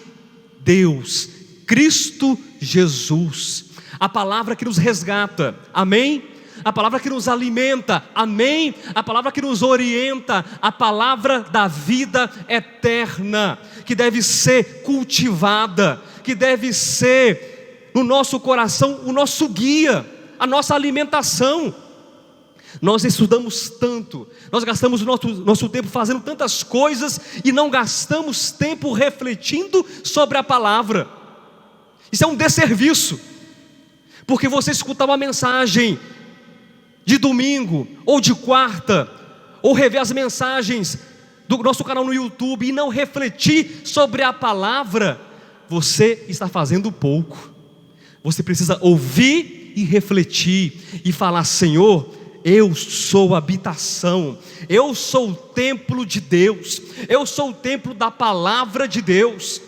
Deus, Cristo Jesus. A palavra que nos resgata, amém? A palavra que nos alimenta, amém? A palavra que nos orienta, a palavra da vida eterna, que deve ser cultivada, que deve ser no nosso coração o nosso guia, a nossa alimentação. Nós estudamos tanto, nós gastamos o nosso tempo fazendo tantas coisas e não gastamos tempo refletindo sobre a palavra. Isso é um desserviço, porque você escutar uma mensagem de domingo ou de quarta, ou rever as mensagens do nosso canal no YouTube e não refletir sobre a palavra, você está fazendo pouco. Você precisa ouvir e refletir e falar: Senhor, eu sou habitação, eu sou o templo de Deus, eu sou o templo da palavra de Deus.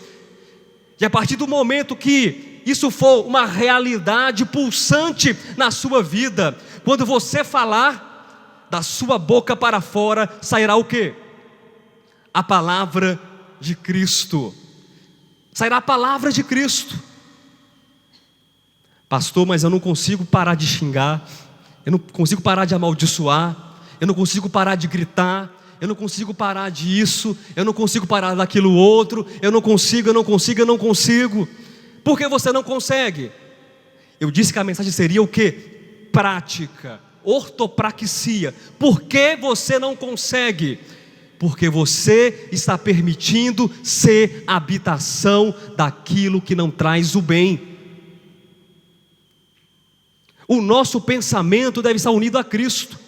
E a partir do momento que isso for uma realidade pulsante na sua vida, quando você falar, da sua boca para fora sairá o quê? A palavra de Cristo. Sairá a palavra de Cristo. Pastor, mas eu não consigo parar de xingar, eu não consigo parar de amaldiçoar, eu não consigo parar de gritar, eu não consigo parar disso, eu não consigo parar daquilo outro, eu não consigo. Por que você não consegue? Eu disse que a mensagem seria o quê? Prática, ortopraxia. Por que você não consegue? Porque você está permitindo ser habitação daquilo que não traz o bem. O nosso pensamento deve estar unido a Cristo.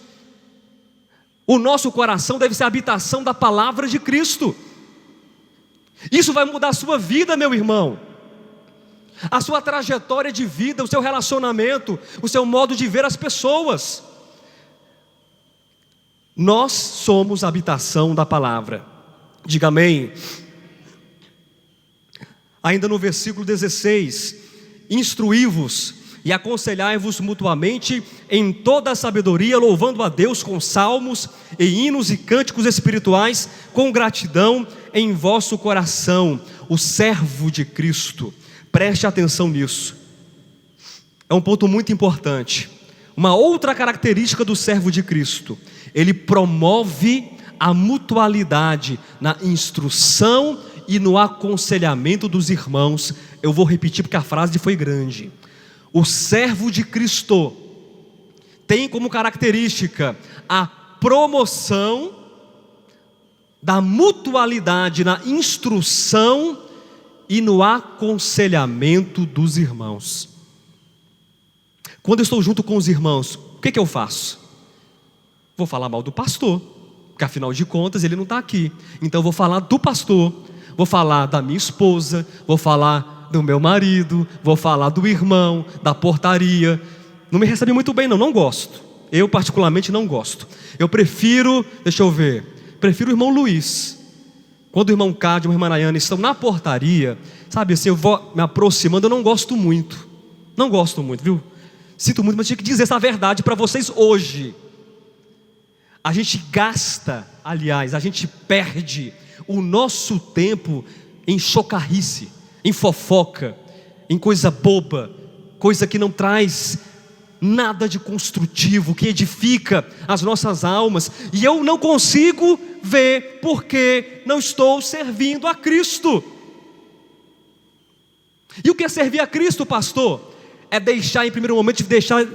O nosso coração deve ser a habitação da palavra de Cristo. Isso vai mudar a sua vida, meu irmão. A sua trajetória de vida, o seu relacionamento, o seu modo de ver as pessoas. Nós somos a habitação da palavra. Diga amém. Ainda no versículo 16: instruí-vos e aconselhai-vos mutuamente em toda a sabedoria, louvando a Deus com salmos e hinos e cânticos espirituais, com gratidão em vosso coração. O servo de Cristo, preste atenção nisso, é um ponto muito importante. Uma outra característica do servo de Cristo: ele promove a mutualidade na instrução e no aconselhamento dos irmãos. Eu vou repetir porque a frase foi grande. O servo de Cristo tem como característica a promoção da mutualidade na instrução e no aconselhamento dos irmãos. Quando eu estou junto com os irmãos, o que eu faço? Vou falar mal do pastor, porque afinal de contas ele não está aqui. Então eu vou falar do pastor, vou falar da minha esposa, vou falar do meu marido, vou falar do irmão, da portaria. Não me recebe muito bem não gosto. Eu particularmente não gosto. Eu prefiro, prefiro o irmão Luiz. Quando o irmão Cádio e a irmã Nayana estão na portaria, sabe assim, eu vou me aproximando, eu não gosto muito, viu? Sinto muito, mas tinha que dizer essa verdade para vocês hoje. A gente gasta, aliás, a gente perde o nosso tempo em chocarrice, em fofoca, em coisa boba, coisa que não traz nada de construtivo, que edifica as nossas almas. E eu não consigo ver porque não estou servindo a Cristo. E o que é servir a Cristo, pastor? É deixar, em primeiro momento, de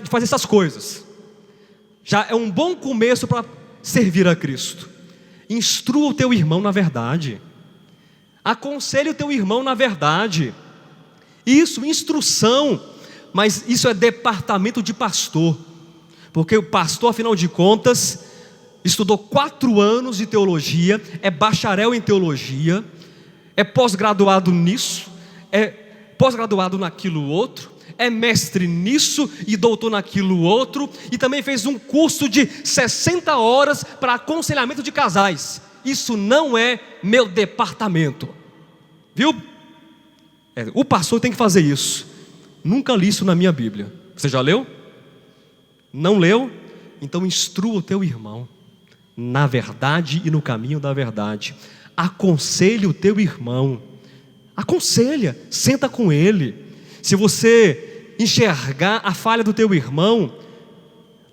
fazer essas coisas. Já é um bom começo para servir a Cristo. Instrua o teu irmão na verdade. Aconselhe o teu irmão na verdade. Isso, instrução. Mas isso é departamento de pastor. Porque o pastor, afinal de contas, estudou 4 anos de teologia, é bacharel em teologia, é pós-graduado nisso, é pós-graduado naquilo outro, é mestre nisso e doutor naquilo outro, e também fez um curso de 60 horas para aconselhamento de casais. Isso não é meu departamento, viu? O pastor tem que fazer isso. Nunca li isso na minha Bíblia. Você já leu? Não leu? Então instrua o teu irmão na verdade e no caminho da verdade. Aconselhe o teu irmão. Aconselha, senta com ele. Se você enxergar a falha do teu irmão,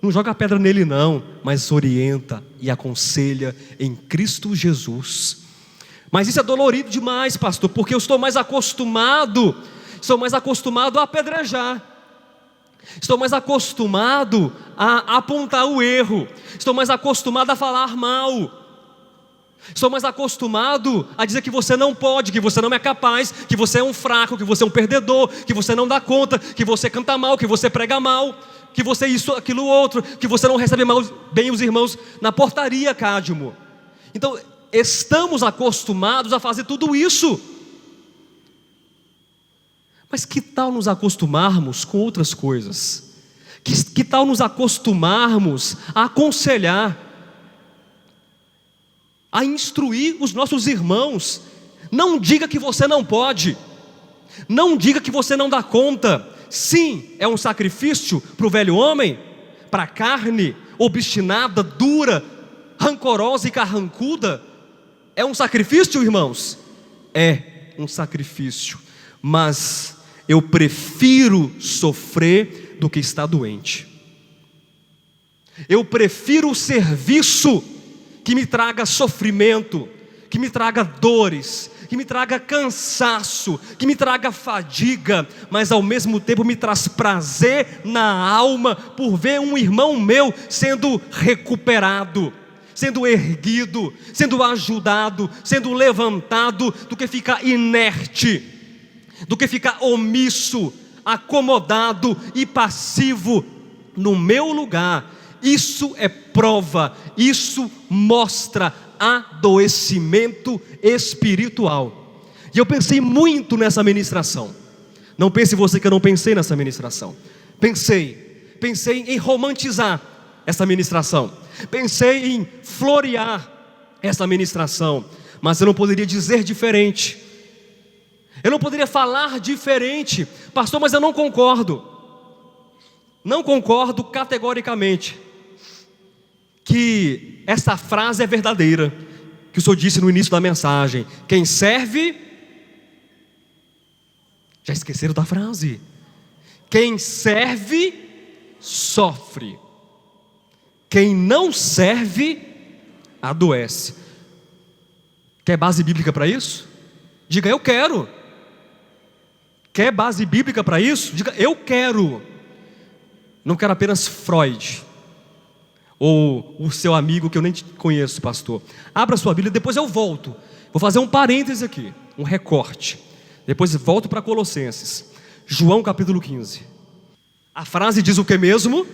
não joga pedra nele não, mas orienta e aconselha em Cristo Jesus. Mas isso é dolorido demais, pastor, porque eu estou mais acostumado a apedrejar. Estou mais acostumado a apontar o erro. Estou mais acostumado a falar mal. Estou mais acostumado a dizer que você não pode, que você não é capaz, que você é um fraco, que você é um perdedor, que você não dá conta, que você canta mal, que você prega mal, que você isso, aquilo, outro, que você não recebe bem os irmãos na portaria, Cádimo. Então, estamos acostumados a fazer tudo isso. Mas que tal nos acostumarmos com outras coisas? Que tal nos acostumarmos a aconselhar, a instruir os nossos irmãos? Não diga que você não pode, não diga que você não dá conta. Sim, é um sacrifício para o velho homem, para a carne obstinada, dura, rancorosa e carrancuda. É um sacrifício, irmãos? É um sacrifício. Mas eu prefiro sofrer do que estar doente. Eu prefiro o serviço que me traga sofrimento, que me traga dores, que me traga cansaço, que me traga fadiga, mas ao mesmo tempo me traz prazer na alma por ver um irmão meu sendo recuperado, sendo erguido, sendo ajudado, sendo levantado, do que ficar inerte, do que ficar omisso, acomodado e passivo no meu lugar. Isso é prova, isso mostra adoecimento espiritual. E eu pensei muito nessa ministração. Não pense você que eu não pensei nessa ministração. Pensei em romantizar essa ministração. Pensei em florear essa ministração. Mas eu não poderia dizer diferente. Eu não poderia falar diferente. Pastor, mas eu não concordo. Não concordo categoricamente que essa frase é verdadeira, que o Senhor disse no início da mensagem: quem serve, já esqueceram da frase, quem serve, sofre, quem não serve, adoece. Quer base bíblica para isso? Diga, eu quero. Quer base bíblica para isso? Diga, eu quero. Não quero apenas Freud, ou o seu amigo que eu nem conheço, pastor. Abra sua Bíblia, depois eu volto. Vou fazer um parêntese aqui, um recorte. Depois volto para Colossenses. João capítulo 15. A frase diz o que mesmo?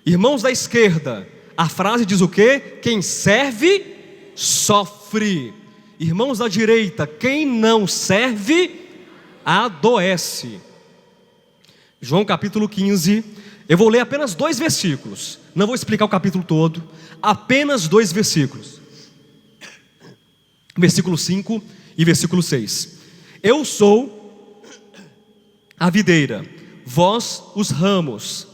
Irmãos da esquerda, a frase diz o que? Quem serve, sofre. Irmãos da direita, quem não serve, adoece. João capítulo 15. Eu vou ler apenas 2 versículos. Não vou explicar o capítulo todo. Apenas 2 versículos. Versículo 5 e versículo 6. Eu sou a videira, vós os ramos.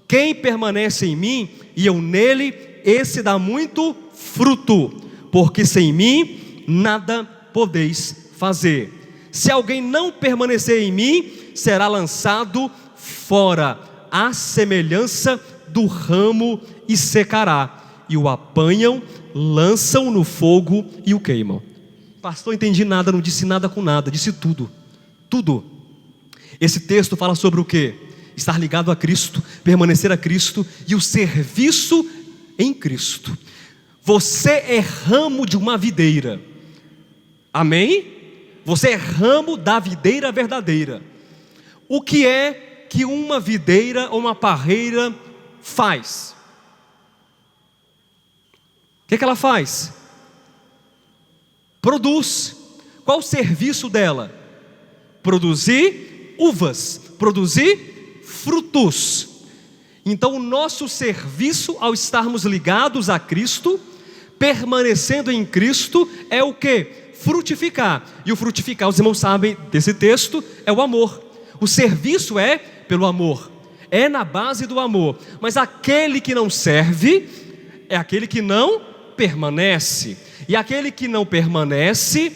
Quem permanece em mim e eu nele, esse dá muito fruto, porque sem mim nada podeis fazer. Se alguém não permanecer em mim, será lançado fora, à semelhança do ramo, e secará, e o apanham, lançam no fogo e o queimam. Pastor, entendi nada, não disse nada com nada, disse tudo, tudo. Esse texto fala sobre o que? Estar ligado a Cristo, permanecer a Cristo e o serviço em Cristo. Você é ramo de uma videira, amém? Você é ramo da videira verdadeira. O que é que uma videira ou uma parreira faz? O que ela faz? Produz. Qual o serviço dela? Produzir uvas, produzir frutos. Então o nosso serviço, ao estarmos ligados a Cristo, permanecendo em Cristo, é o que? Frutificar. E o frutificar, os irmãos sabem desse texto, é o amor. O serviço é pelo amor, é na base do amor. Mas aquele que não serve é aquele que não permanece. E aquele que não permanece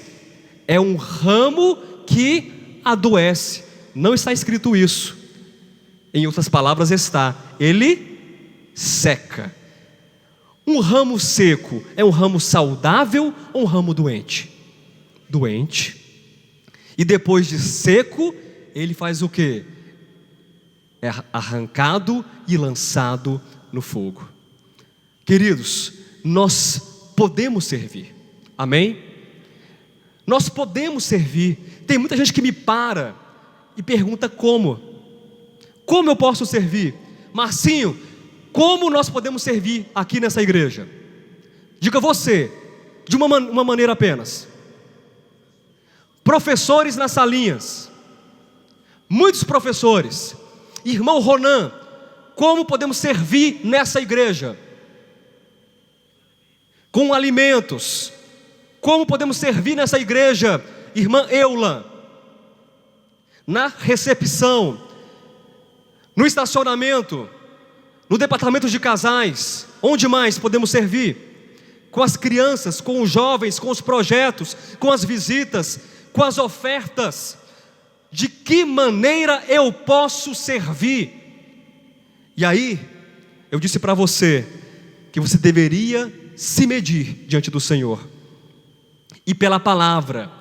é um ramo que adoece. Não está escrito isso. Em outras palavras está, ele seca. Um ramo seco é um ramo saudável ou um ramo doente? Doente. E depois de seco, ele faz o quê? É arrancado e lançado no fogo. Queridos, nós podemos servir, amém? Nós podemos servir. Tem muita gente que me para e pergunta como eu posso servir? Marcinho, como nós podemos servir aqui nessa igreja? Diga você, de uma maneira apenas. Professores nas salinhas, muitos professores. Irmão Ronan, como podemos servir nessa igreja? Com alimentos. Como podemos servir nessa igreja? Irmã Eula, na recepção, no estacionamento, no departamento de casais. Onde mais podemos servir? Com as crianças, com os jovens, com os projetos, com as visitas, com as ofertas. De que maneira eu posso servir? E aí, eu disse para você que você deveria se medir diante do Senhor. E pela palavra,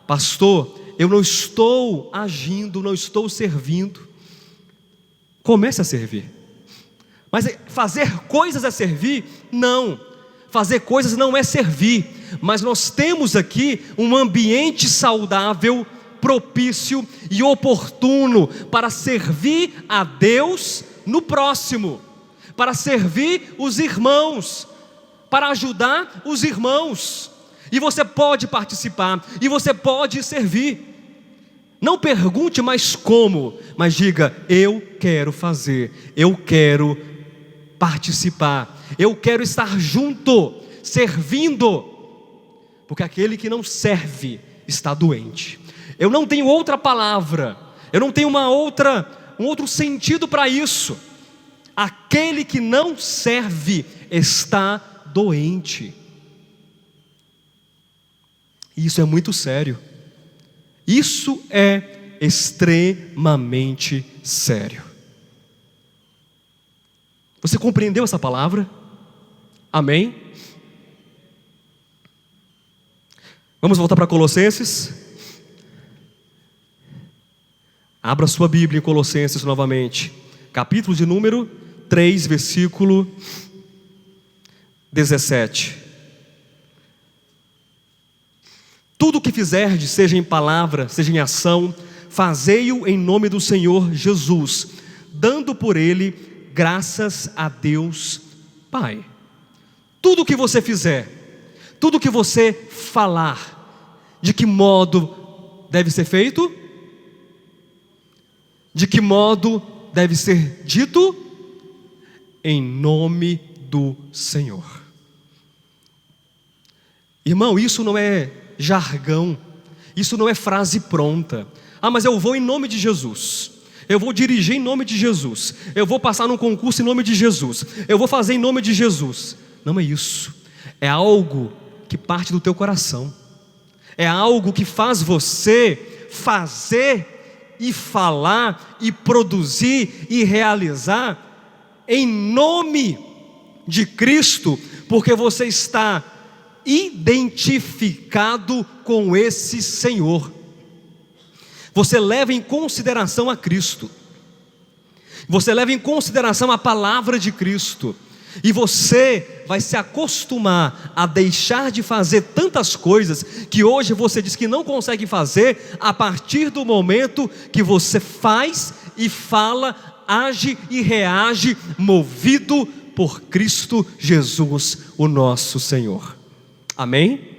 pastor, eu não estou agindo, não estou servindo. Comece a servir. Mas fazer coisas é servir? Não. Fazer coisas não é servir. Mas nós temos aqui um ambiente saudável, propício e oportuno para servir a Deus no próximo, para servir os irmãos, para ajudar os irmãos. E você pode participar, e você pode servir. Não pergunte mais como, mas diga: eu quero fazer, eu quero participar, eu quero estar junto, servindo, porque aquele que não serve está doente. Eu não tenho outra palavra, eu não tenho um outro sentido para isso. Aquele que não serve está doente. E isso é muito sério. Isso é extremamente sério. Você compreendeu essa palavra? Amém? Vamos voltar para Colossenses. Abra sua Bíblia em Colossenses novamente, capítulo de número 3, versículo 17. Tudo o que fizerdes, seja em palavra, seja em ação, fazei-o em nome do Senhor Jesus, dando por Ele graças a Deus Pai. Tudo o que você fizer, tudo o que você falar, de que modo deve ser feito? De que modo deve ser dito? Em nome do Senhor. Irmão, isso não é jargão, isso não é frase pronta. Ah, mas eu vou em nome de Jesus, eu vou dirigir em nome de Jesus, eu vou passar num concurso em nome de Jesus, eu vou fazer em nome de Jesus. Não é isso, é algo que parte do teu coração, é algo que faz você fazer e falar e produzir e realizar em nome de Cristo, porque você está identificado com esse Senhor. Você leva em consideração a Cristo, você leva em consideração a palavra de Cristo, e você vai se acostumar a deixar de fazer tantas coisas que hoje você diz que não consegue fazer, a partir do momento que você faz e fala, age e reage movido por Cristo Jesus, o nosso Senhor. Amém?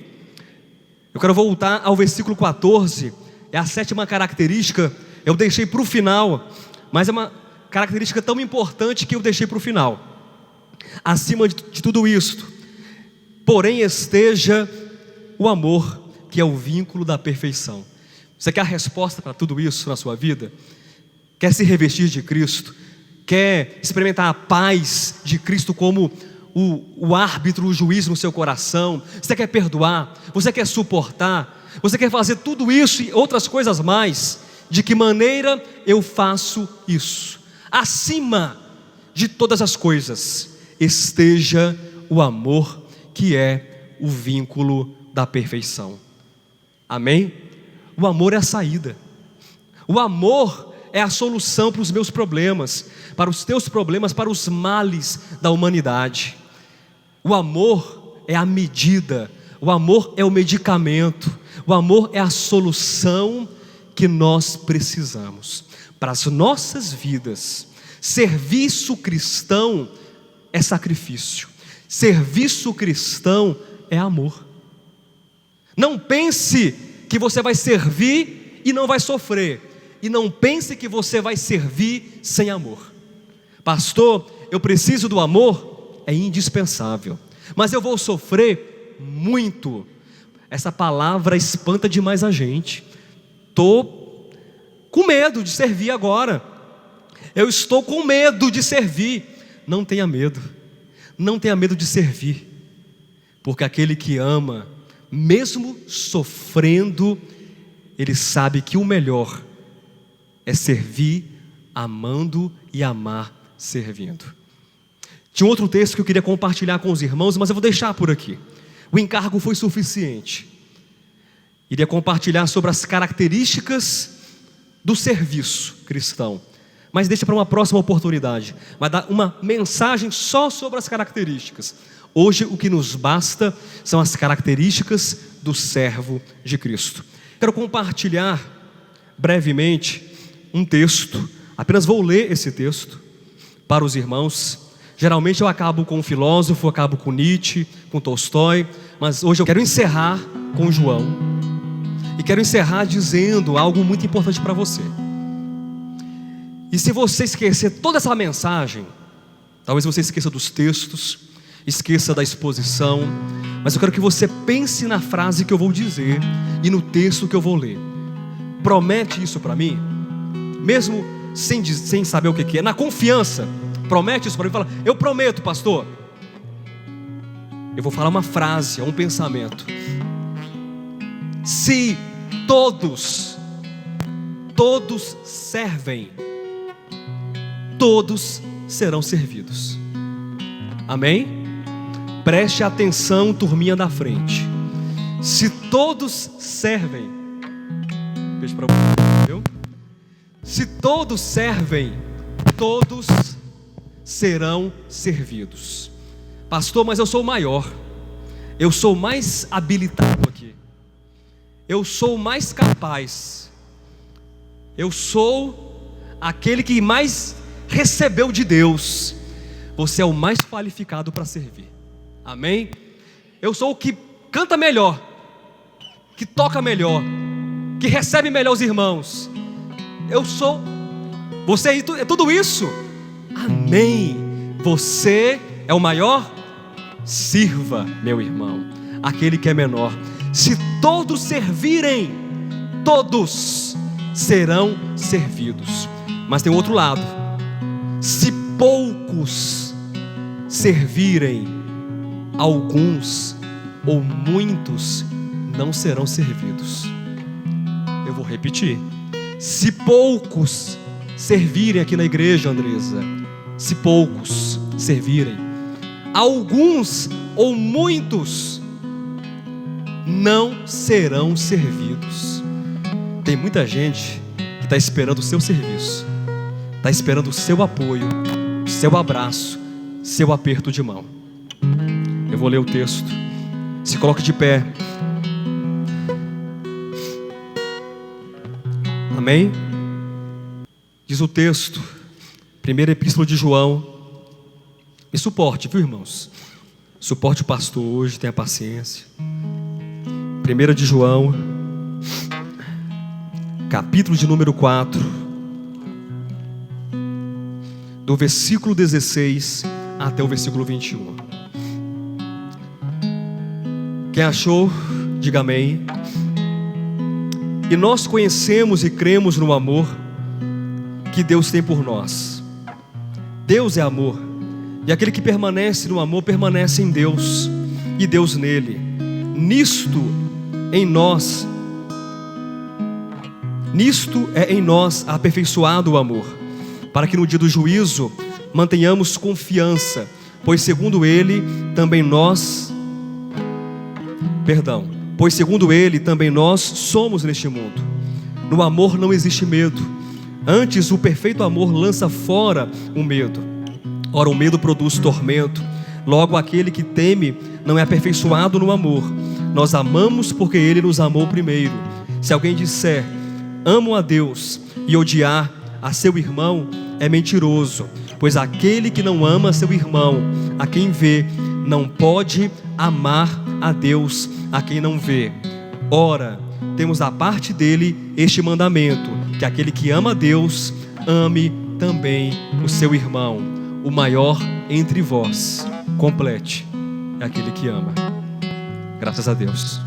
Eu quero voltar ao versículo 14, é a 7ª característica. Eu deixei para o final, mas é uma característica tão importante que eu deixei para o final. Acima de tudo isto, porém esteja o amor, que é o vínculo da perfeição. Você quer a resposta para tudo isso na sua vida? Quer se revestir de Cristo? Quer experimentar a paz de Cristo como o árbitro, o juiz no seu coração? Você quer perdoar? Você quer suportar? Você quer fazer tudo isso e outras coisas mais? De que maneira eu faço isso? Acima de todas as coisas, esteja o amor, que é o vínculo da perfeição. Amém? O amor é a saída. O amor é a solução para os meus problemas, para os teus problemas, para os males da humanidade. O amor é a medida, o amor é o medicamento, o amor é a solução que nós precisamos para as nossas vidas. Serviço cristão é sacrifício, serviço cristão é amor. Não pense que você vai servir e não vai sofrer, e não pense que você vai servir sem amor. Pastor, eu preciso do amor, é indispensável, mas eu vou sofrer muito. Essa palavra espanta demais a gente. Estou com medo de servir agora, eu estou com medo de servir. Não tenha medo, não tenha medo de servir, porque aquele que ama, mesmo sofrendo, ele sabe que o melhor é servir amando e amar servindo. Tinha um outro texto que eu queria compartilhar com os irmãos, mas eu vou deixar por aqui. O encargo foi suficiente. Iria compartilhar sobre as características do serviço cristão, mas deixa para uma próxima oportunidade. Vai dar uma mensagem só sobre as características. Hoje o que nos basta são as características do servo de Cristo. Quero compartilhar brevemente um texto. Apenas vou ler esse texto para os irmãos. Geralmente eu acabo com um filósofo, acabo com Nietzsche, com Tolstói, mas hoje eu quero encerrar com João. E quero encerrar dizendo algo muito importante para você. E se você esquecer toda essa mensagem, talvez você esqueça dos textos, esqueça da exposição, mas eu quero que você pense na frase que eu vou dizer e no texto que eu vou ler. Promete isso para mim, mesmo sem saber o que é, na confiança. Promete isso para mim, fala: eu prometo, pastor. Eu vou falar uma frase, um pensamento. Se todos servem, todos serão servidos. Amém? Preste atenção, turminha da frente. Se todos servem, beijo para você, viu? Se todos servem, todos serão servidos. Pastor, mas eu sou o maior, eu sou o mais habilitado aqui, eu sou o mais capaz, eu sou aquele que mais recebeu de Deus. Você é o mais qualificado para servir. Amém? Eu sou o que canta melhor, que toca melhor, que recebe melhor os irmãos. Eu sou. Você é tudo isso. Amém. Você é o maior. Sirva, meu irmão, aquele que é menor. Se todos servirem, todos serão servidos. Mas tem outro lado. Se poucos servirem, alguns ou muitos não serão servidos. Eu vou repetir. Se poucos servirem aqui na igreja, Andresa, se poucos servirem, alguns ou muitos não serão servidos. Tem muita gente que está esperando o seu serviço, está esperando o seu apoio, seu abraço, seu aperto de mão. Eu vou ler o texto. Se coloque de pé. Amém? Diz o texto, primeira epístola de João. Me suporte, viu, irmãos? Suporte o pastor hoje, tenha paciência. Primeira de João, capítulo de número 4, do versículo 16 até o versículo 21. Quem achou, diga amém. E nós conhecemos e cremos no amor que Deus tem por nós. Deus é amor, e aquele que permanece no amor permanece em Deus e Deus nele. Nisto é em nós aperfeiçoado o amor, para que no dia do juízo mantenhamos confiança, pois segundo ele também nós somos neste mundo. No amor não existe medo, antes o perfeito amor lança fora o medo. Ora, o medo produz tormento, logo aquele que teme não é aperfeiçoado no amor. Nós amamos porque ele nos amou primeiro. Se alguém disser, amo a Deus, e odiar a seu irmão, é mentiroso, pois aquele que não ama seu irmão, a quem vê, não pode amar a Deus, a quem não vê. Ora, temos da parte dele este mandamento, que aquele que ama a Deus, ame também o seu irmão. O maior entre vós, complete, é aquele que ama. Graças a Deus.